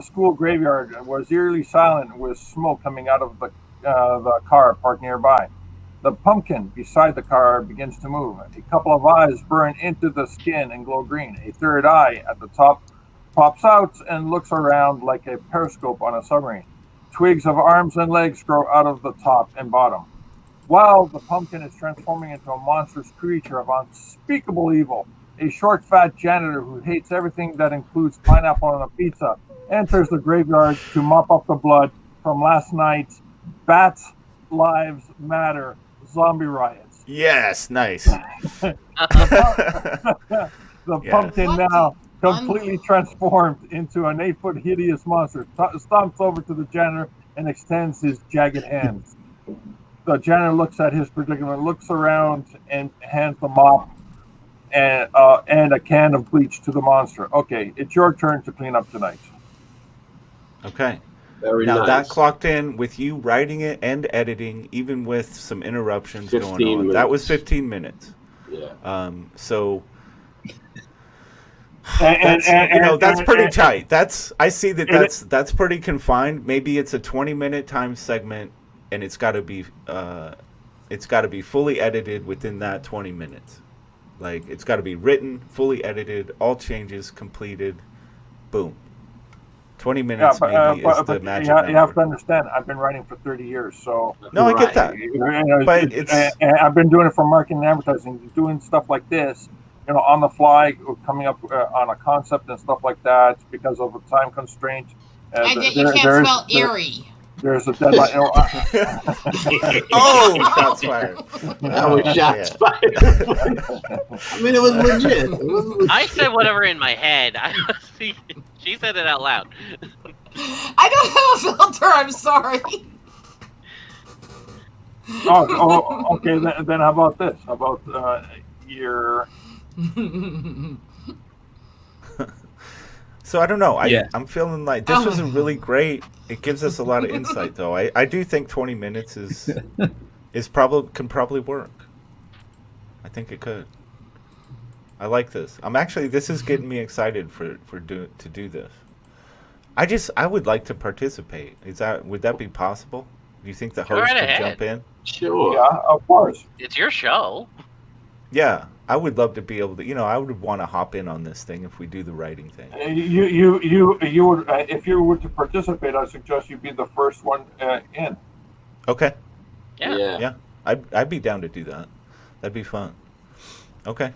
school graveyard was eerily silent with smoke coming out of the car parked nearby. The pumpkin beside the car begins to move. A couple of eyes burn into the skin and glow green. A third eye at the top pops out and looks around like a periscope on a submarine. Twigs of arms and legs grow out of the top and bottom. While the pumpkin is transforming into a monstrous creature of unspeakable evil, a short, fat janitor who hates everything that includes pineapple on a pizza enters the graveyard to mop up the blood from last night's Bats Lives Matter zombie riots. Yes, nice. The pumpkin now completely transformed into an 8-foot hideous monster stomps over to the janitor and extends his jagged hands. The janitor looks at his predicament, looks around, and hands the mop and a can of bleach to the monster. Okay, it's your turn to clean up tonight. Okay. Very now nice. That clocked in with you writing it and editing, even with some interruptions going on. Minutes. That was 15 minutes. Yeah. So that's pretty tight. I see that's pretty confined. Maybe it's a 20-minute time segment, and it's got to be fully edited within that 20 minutes. Like, it's got to be written, fully edited, all changes completed. Boom. 20 minutes maybe is the magic number. You have to understand, I've been writing for 30 years, so... No, I get that. But I've been doing it for marketing and advertising, doing stuff like this, on the fly, coming up on a concept and stuff like that because of a time constraint. And yet you can't spell eerie. There's a deadline. Oh, shots fired. That was shots fired. I mean, it was legit. I said whatever in my head. She said it out loud. I don't have a filter. I'm sorry. Okay. Then how about this? How about your... So I don't know. I'm feeling like this was really great. It gives us a lot of insight, though. I do think 20 minutes can probably work. I think it could. I like this. This is getting me excited to do this. I would like to participate. Would that be possible? Do you think the host could jump in? Sure. Yeah, of course. It's your show. Yeah, I would love to be able to. I would want to hop in on this thing if we do the writing thing. You would if you were to participate. I suggest you be the first one in. Okay. Yeah. I'd be down to do that. That'd be fun. Okay.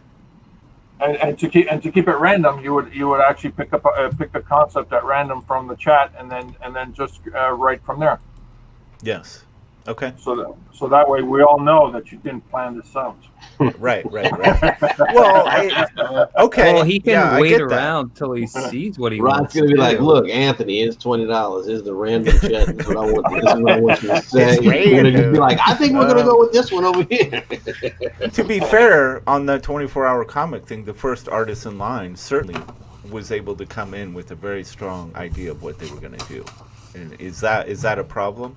And to keep it random, you would actually pick a concept at random from the chat, and then just write from there. Yes. Okay. So that way we all know that you didn't plan this out. Right. Well, okay. Well, he can wait around till he sees what he wants. Rod's gonna be like, "Look, Anthony, it's $20. Here's the random chat. This is what I want you to say." You're gonna just be like, "I think we're gonna go with this one over here." To be fair, on the 24-hour comic thing, the first artist in line certainly was able to come in with a very strong idea of what they were going to do. And is that a problem?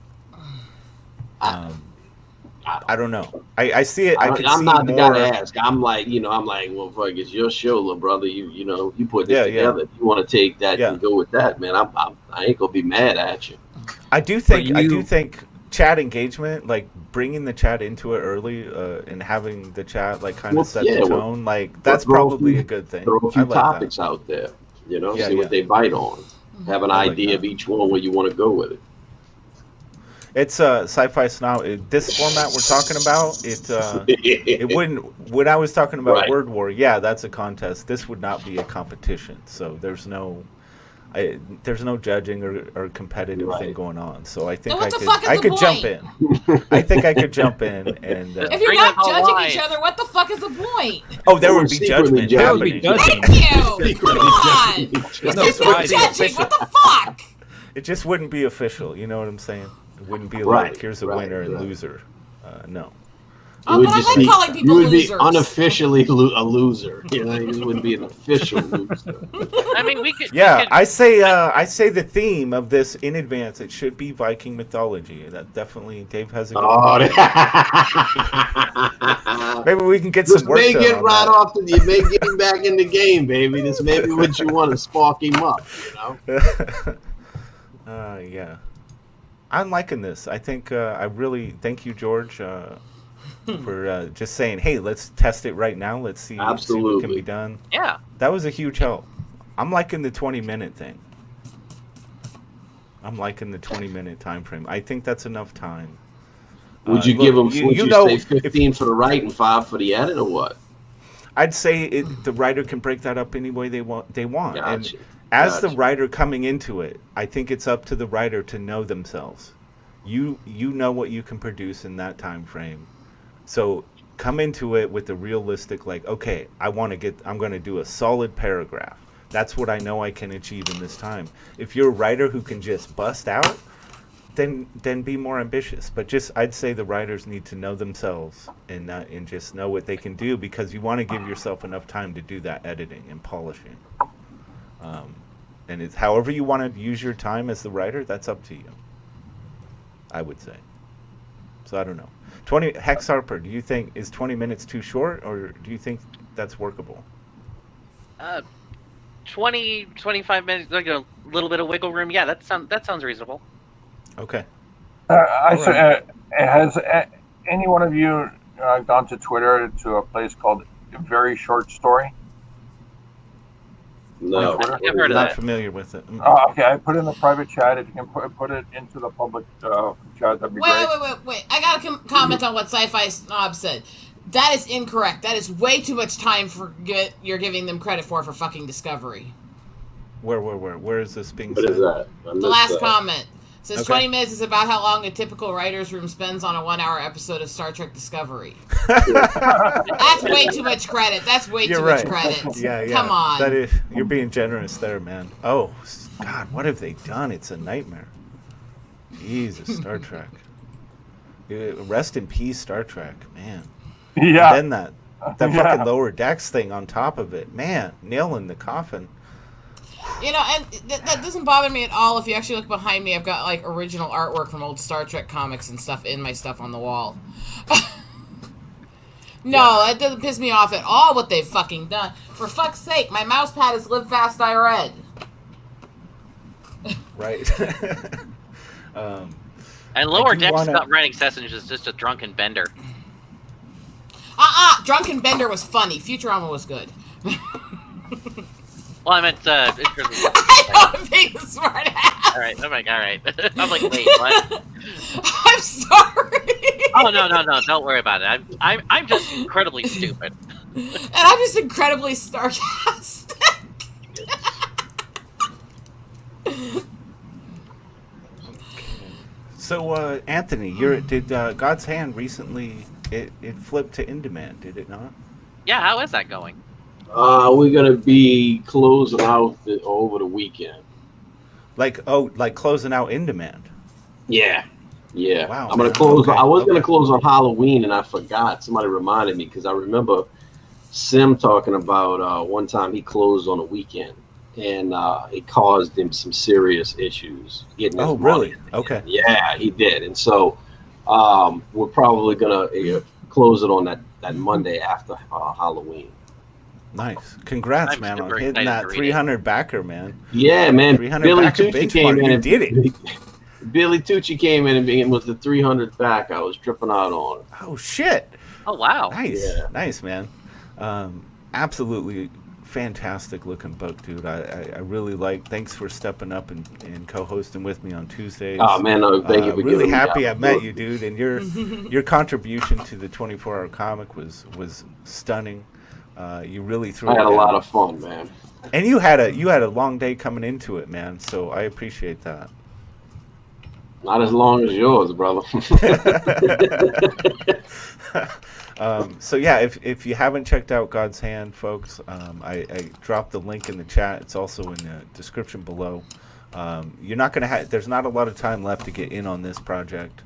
I don't know. I see it. I'm not the guy to ask. I'm like, well, fuck, it's your show, little brother. You put this together. If you want to take that and go with that, man, I ain't gonna be mad at you. I do think chat engagement, like bringing the chat into it early, and having the chat like kind of set the tone, like that's probably a good thing. Throw a few topics out there, see what they bite on. Have an idea of each one where you want to go with it. It's Sci-Fi Snout. This format we're talking about, it wouldn't. When I was talking about Word War, that's a contest. This would not be a competition. So there's no judging or competitive thing going on. So I think I could jump in. I think I could jump in and. If you're not judging each other, what the fuck is the point? Oh, there would be judgment happening. Thank you. Come on. It's just judging. What the fuck? It just wouldn't be official. You know what I'm saying? It wouldn't be Right, like here's a right, winner and right. loser. No. Oh, but I like calling people you would losers. be unofficially a loser. You know, you wouldn't be an official loser. I mean, we could. Yeah, we could, I say the theme of this in advance. It should be Viking mythology. That definitely Dave has a good point. Maybe we can get This some work may done get on right that. off. You may get him back in the game, baby. This may be what you want to spark him up. You know. Yeah. I'm liking this. I think I really thank you, George, for just saying, hey, let's test it right now. Let's see what can be done. yeah. That was a huge help. I'm liking the 20-minute thing. I'm liking the 20-minute time frame. I think that's enough time. Would you give them? Would you say 15 for the write and 5 for the edit, or what? I'd say the writer can break that up any way they want. Gotcha. And as the writer coming into it, I think it's up to the writer to know themselves. You know what you can produce in that time frame. So come into it with a realistic, like, okay, I'm going to do a solid paragraph. That's what I know I can achieve in this time. If you're a writer who can just bust out, then be more ambitious. But I'd say the writers need to know themselves and just know what they can do, because you want to give yourself enough time to do that editing and polishing. And it's however you want to use your time as the writer, that's up to you, I would say. So I don't know. Hex Harper, do you think is 20 minutes too short, or do you think that's workable? 20, 25 minutes, like a little bit of wiggle room. Yeah, that sounds reasonable. Okay. Has any one of you gone to Twitter to a place called Very Short Story? No, I've heard of Not that. familiar with it. Okay, I put it in the private chat. If you can put it into the public chat, that'd be great. Wait. I got to comment on what Sci-Fi Snob said. That is incorrect. That is way too much time you're giving them credit for fucking Discovery. Where is this being what said? is that? The last comment says Okay. 20 minutes is about how long a typical writer's room spends on a 1-hour episode of Star Trek Discovery. That's way too much credit. That's way You're too right. much credit. Yeah. Come on. That is, you're being generous there, man. Oh, God, what have they done? It's a nightmare. Jesus, Star Trek. Rest in peace, Star Trek, man. Yeah. And then that fucking lower decks thing on top of it, man, nail in the coffin. You know, and that doesn't bother me at all. If you actually look behind me, I've got like original artwork from old Star Trek comics and stuff in my stuff on the wall. No, that doesn't piss me off at all what they've fucking done. For fuck's sake, my mouse pad is Live Fast, Die Red. Right. And Lower Decks wanna- Stop Writing Sessions is just a drunken bender. Drunken Bender was funny. Futurama was good. Well, I meant I know, I'm being a smart ass. all right. I'm like, wait, what? I'm sorry. Oh no, don't worry about it. I'm just incredibly stupid. And I'm just incredibly sarcastic. So, Anthony, did God's Hand recently? It flipped to in demand, did it not? Yeah, how is that going? We're gonna be closing out over the weekend. Like closing out in demand. Yeah. Wow, I'm gonna man. close. Okay, I was gonna okay. close on Halloween, and I forgot. Somebody reminded me because I remember Sim talking about one time he closed on a weekend, and it caused him some serious issues getting his really? money. Okay. Yeah, he did, and so we're probably gonna close it on that Monday after Halloween. Nice. Congrats, I'm man, on super hitting excited that to read 300 backer, man. Yeah, man. 300 Billy backer Tucci benchmark. came in You and did it. Billy Tucci came in and was the 300th back. I was tripping out on. Oh shit. Oh wow. Nice. Yeah. Nice, man. Absolutely fantastic looking book, dude. I really like. Thanks for stepping up and co-hosting with me on Tuesdays. Oh man, no, thank you for really giving me happy the I met you, dude. And your contribution to the 24-hour comic was stunning. You really threw. I it had a down. lot of fun, man. And you had a long day coming into it, man. So I appreciate that. Not as long as yours, brother. So yeah, if you haven't checked out God's Hand, folks, I dropped the link in the chat. It's also in the description below. You're not gonna have. There's not a lot of time left to get in on this project,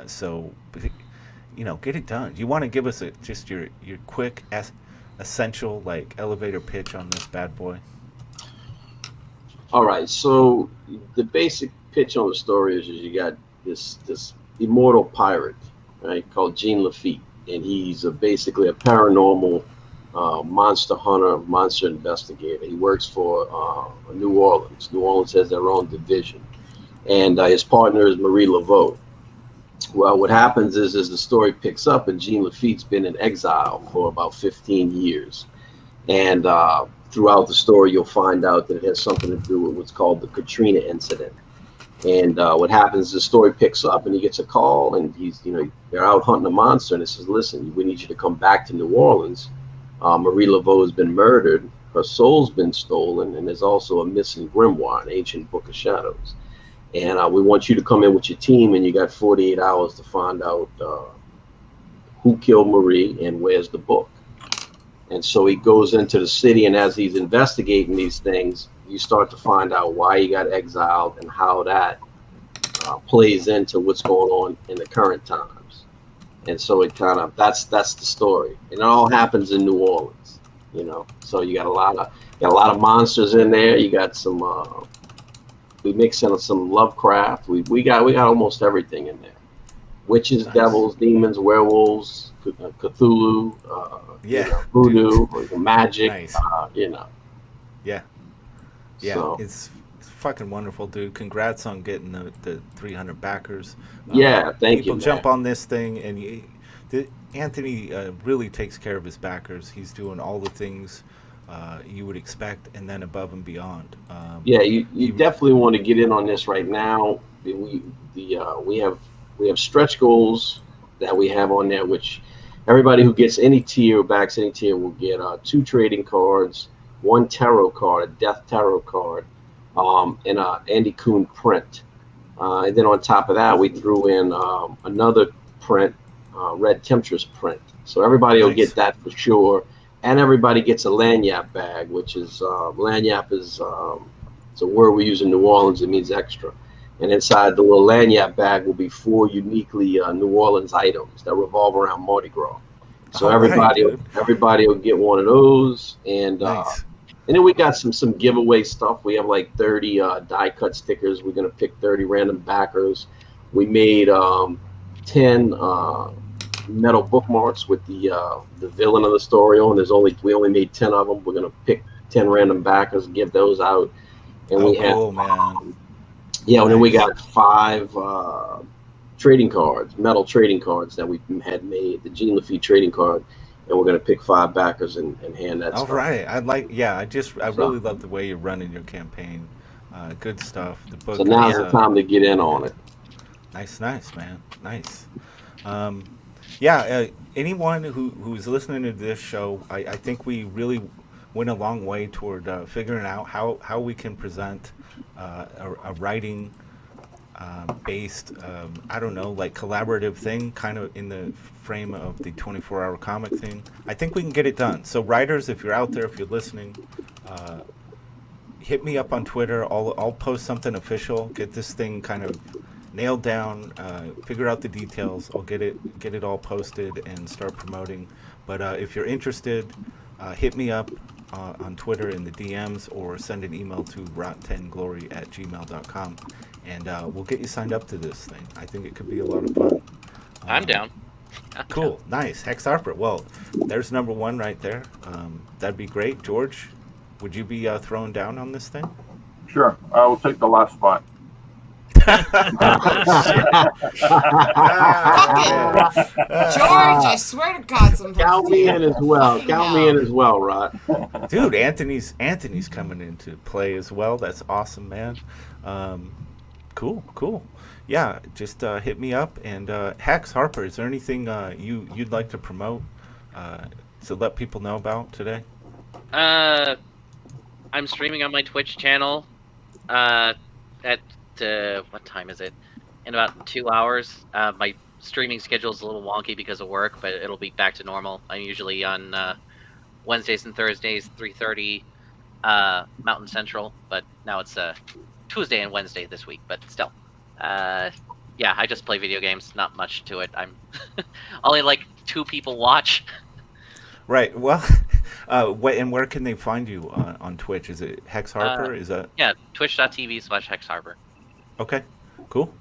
so get it done. You want to give us just your quick, essential like elevator pitch on this bad boy. All right. So the basic pitch on the story is you got this immortal pirate, right, called Jean Lafitte, and he's basically a paranormal monster hunter, monster investigator. He works for New Orleans. New Orleans has their own division, and his partner is Marie Laveau. Well, what happens is the story picks up, and Jean Lafitte's been in exile for about 15 years, and throughout the story, you'll find out that it has something to do with what's called the Katrina incident. And what happens, the story picks up, and he gets a call, and they're out hunting a monster, and it says, listen, we need you to come back to New Orleans. Marie Laveau has been murdered, her soul's been stolen, and there's also a missing grimoire, an ancient book of shadows. And we want you to come in with your team, and you got 48 hours to find out who killed Marie and where's the book. And so he goes into the city, and as he's investigating these things, you start to find out why he got exiled and how that plays into what's going on in the current times. And so it kind of that's the story, and it all happens in New Orleans, So you got a lot of monsters in there. You got some we mix in some Lovecraft. We got almost everything in there: witches, nice. Devils, demons, werewolves, Cthulhu, voodoo, magic. Nice. Yeah, so, it's fucking wonderful, dude. Congrats on getting the 300 backers. Thank you. People jump on this thing, and Anthony really takes care of his backers. He's doing all the things you would expect, and then above and beyond. You definitely want to get in on this right now. We have stretch goals that we have on there, which everybody who gets any tier, backs any tier, will get 2 trading cards, 1 tarot card, a death tarot card, and a Andy Kuhn print. And then on top of that, we threw in another print, Red Temptress print. So everybody will get that for sure. And everybody gets a lanyap bag, which is lanyap is it's a word we use in New Orleans. It means extra. And inside the little lanyap bag will be 4 uniquely New Orleans items that revolve around Mardi Gras. So everybody will get one of those, and nice. And then we got some giveaway stuff. We have like 30 die cut stickers. We're gonna pick 30 random backers. We made 10 metal bookmarks with the villain of the story on. We only made 10 of them. We're gonna pick 10 random backers, give those out, and man. Yeah, and then we got 5 trading cards, metal trading cards that we had made, the Jean Lafitte trading card, and we're gonna pick 5 backers and hand that. All stuff. Right, I really love the way you're running your campaign. Good stuff. The book. So now's the time to get in on it. Nice, man. Nice. Anyone who's listening to this show, I think we really went a long way toward figuring out how we can present a writing based, like collaborative thing, kind of in the frame of the 24-hour comic thing. I think we can get it done. So writers, if you're out there, if you're listening, hit me up on Twitter. I'll post something official, get this thing kind of nailed down, figure out the details. I'll get it all posted and start promoting. But if you're interested, hit me up on Twitter in the DMs, or send an email to rot10glory@gmail.com, and we'll get you signed up to this thing. I think it could be a lot of fun. I'm down. Cool. Nice. Hex Harper. Well, there's number 1 right there. That'd be great. George, would you be throwing down on this thing? Sure. I will take the last spot. Fuck it. George, I swear to God, sometimes. Count me in as well, Rod. Dude, Anthony's coming into play as well. That's awesome, man. Cool. Yeah, just hit me up. And Hex Harper, is there anything you'd like to promote to let people know about today? I'm streaming on my Twitch channel at what time is it? In about 2 hours. My streaming schedule is a little wonky because of work, but it'll be back to normal. I'm usually on Wednesdays and Thursdays, 3:30 Mountain Central, but now it's Tuesday and Wednesday this week, but still. Yeah, I just play video games. Not much to it. I'm only like 2 people watch. Right. Well, and where can they find you on Twitch? Is it Hex Harper? Is that? Yeah, twitch.tv/Hex Harbor. Okay, cool.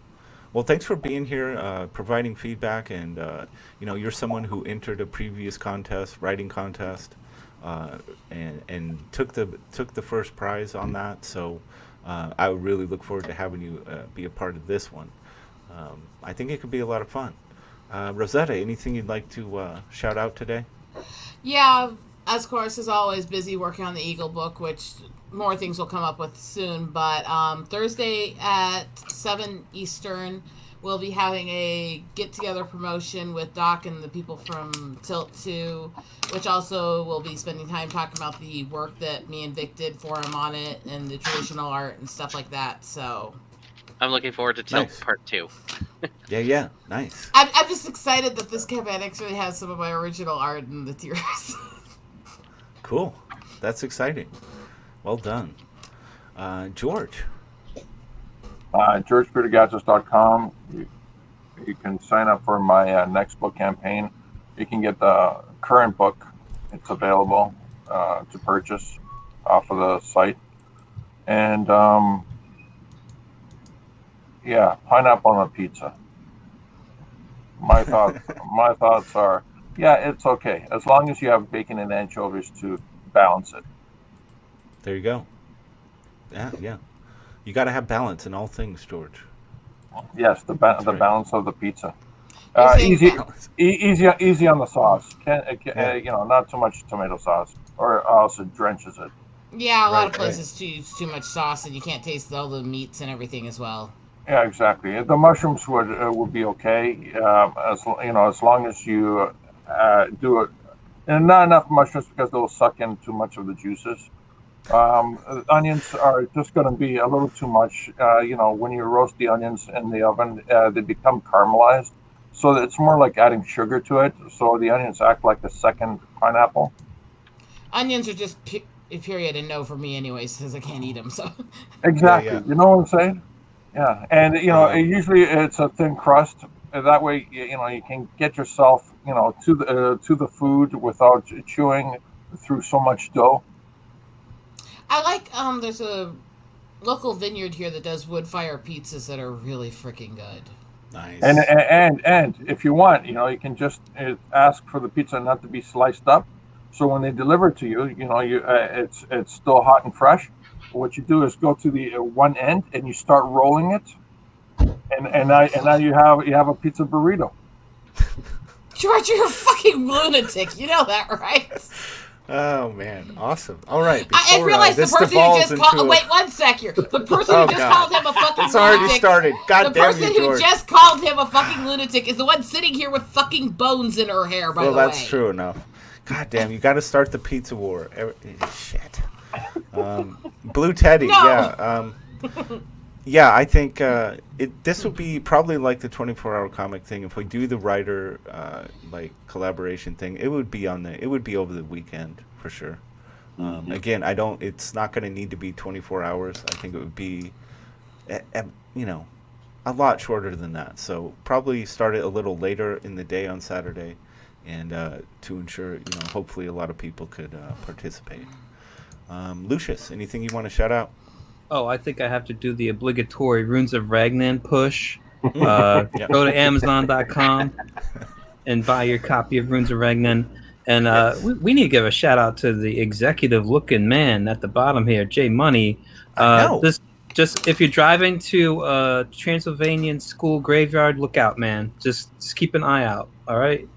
Well, thanks for being here, providing feedback, and you're someone who entered a previous writing contest, and took the first prize on that. So I would really look forward to having you be a part of this one. I think it could be a lot of fun. Rosetta, anything you'd like to shout out today? Yeah, as course as always, busy working on the Eagle book, which more things will come up with soon. But Thursday at 7 Eastern, we'll be having a get-together promotion with Doc and the people from Tilt 2, which also will be spending time talking about the work that me and Vic did for him on it and the traditional art and stuff like that. So I'm looking forward to Tilt Nice. Part 2. Yeah, nice. I'm just excited that this campaign actually has some of my original art in the tiers. Cool. That's exciting. Well done. George. GeorgePeterGadgets.com. You can sign up for my next book campaign. You can get the current book. It's available to purchase off of the site. And yeah, pineapple on a pizza. My thoughts are, yeah, it's okay as long as you have bacon and anchovies to balance it. There you go. Yeah. You got to have balance in all things, George. Yes, the right. balance of the pizza. You're saying Easy on the sauce. Yeah. Not too much tomato sauce, or else it drenches it. Yeah, a lot of Right. places use too much sauce, and you can't taste all the meats and everything as well. Yeah, exactly. The mushrooms would be okay, as long as you do it, and not enough mushrooms because they'll suck in too much of the juices. Onions are just going to be a little too much. When you roast the onions in the oven, they become caramelized. So it's more like adding sugar to it. So the onions act like the second pineapple. Onions are just period and no for me anyways, because I can't eat them. So Exactly. Yeah. You know what I'm saying? Yeah. And, usually it's a thin crust. That way, you can get yourself, to the food without chewing through so much dough. I like there's a local vineyard here that does wood fire pizzas that are really freaking good. Nice. And if you want, you can just ask for the pizza not to be sliced up. So when they deliver it to you, it's still hot and fresh. What you do is go to the one end and you start rolling it, and now you have a pizza burrito. George, you're a fucking lunatic. You know that, right? Oh man, awesome! All right, I realized the this person who devolves just into called. Wait 1 sec here. The person Oh, who just God. called him a fucking It's already lunatic. started. God The damn person you, who George. just called him a fucking lunatic is the one sitting here with fucking bones in her hair. By Well, the way, that's true enough. God damn, you got to start the pizza war. Shit. Blue Teddy, No. yeah. Yeah, I think this would be probably like the 24-hour comic thing. If we do the writer like collaboration thing, it would be over the weekend for sure. Again, it's not going to need to be 24 hours. I think it would be, a lot shorter than that. So probably start it a little later in the day on Saturday, and to ensure, hopefully a lot of people could participate. Lucius, anything you want to shout out? Oh, I think I have to do the obligatory Runes of Ragnan push. Go to Amazon.com and buy your copy of Runes of Ragnan. And we need to give a shout out to the executive-looking man at the bottom here, Jay Money. Just if you're driving to Transylvanian School Graveyard, look out, man. Just keep an eye out. All right.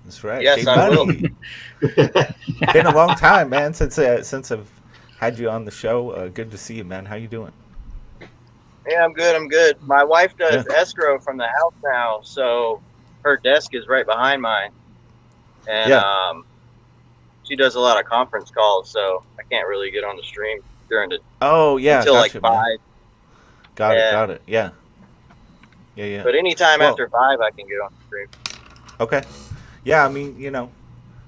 That's right. Yes, Jay I will. Money. Been a long time, man, since I've had you on the show. Good to see you, man. How you doing? Yeah, I'm good. My wife does escrow from the house now, so her desk is right behind mine. And she does a lot of conference calls, so I can't really get on the stream during the until gotcha, like 5. man. Got it. Yeah. But anytime after 5, I can get on the stream. Okay. Yeah, I mean,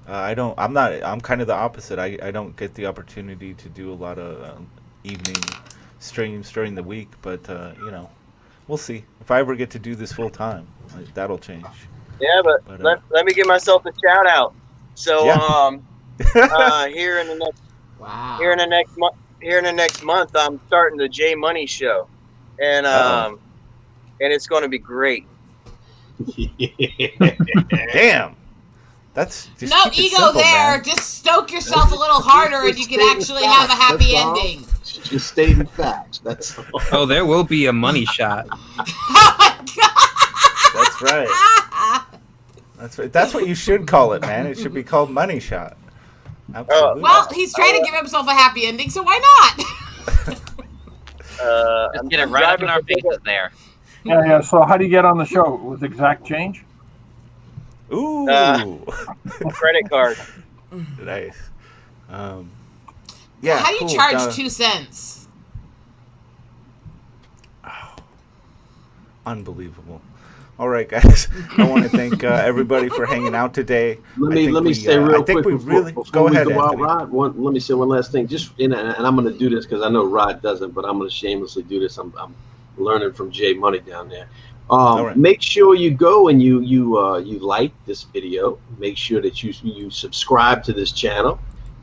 I'm kind of the opposite. I don't get the opportunity to do a lot of evening streams during the week, but you know, we'll see. If I ever get to do this full time, that'll change. Yeah, but let me give myself a shout out. So here in the next here in the next month, I'm starting the J Money Show, and it's going to be great. Damn. That's just no ego simple, there. man. Just stoke yourself a little harder, and you can actually have a happy ending. Just stating facts. That's all. Oh, there will be a money shot. That's right. That's right. That's what you should call it, man. It should be called Money Shot. Absolutely. Well, he's trying to give himself a happy ending, so why not? Just get it right up in our faces there. Yeah. So how do you get on the show? With exact change? Ooh. Credit card. Nice. Yeah. So how do you cool. charge 2 cents? Oh, unbelievable. All right, guys. I want to thank everybody for hanging out today. Let me say real quick. Before go ahead, we go Anthony. out, Rod, let me say one last thing. Just and I'm going to do this because I know Rod doesn't, but I'm going to shamelessly do this. I'm learning from Jay Money down there. Right. Make sure you go and you like this video. Make sure that you subscribe to this channel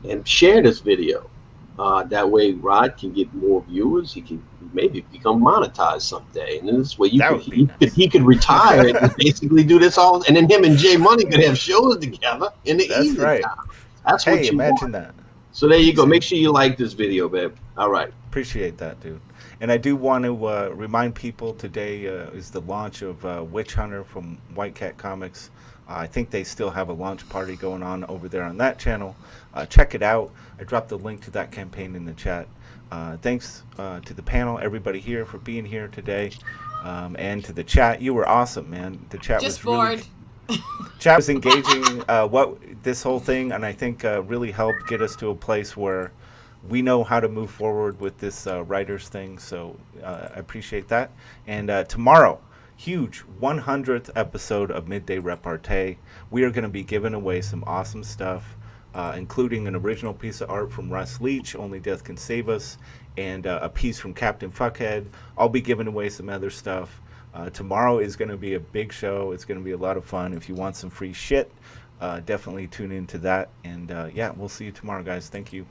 and share this video. That way, Rod can get more viewers. He can maybe become monetized someday, and this way he could retire and basically do this all. And then him and Jay Money could have shows together in the evening. Right. Time. That's what you imagine want. that. So there you go. Make sure you like this video, babe. All right. Appreciate that, dude. And I do want to remind people today is the launch of Witch Hunter from White Cat Comics. I think they still have a launch party going on over there on that channel. Check it out. I dropped the link to that campaign in the chat. Thanks to the panel, everybody here for being here today, and to the chat. You were awesome, man. The chat Just was bored. really chat was engaging. What this whole thing, and I think really helped get us to a place where we know how to move forward with this writers thing. So I appreciate that. And tomorrow, huge 100th episode of Midday Repartee. We are going to be giving away some awesome stuff, including an original piece of art from Russ Leach, Only Death Can Save Us, and a piece from Captain Fuckhead. I'll be giving away some other stuff. Tomorrow is going to be a big show. It's going to be a lot of fun. If you want some free shit, definitely tune into that. And yeah, we'll see you tomorrow, guys. Thank you.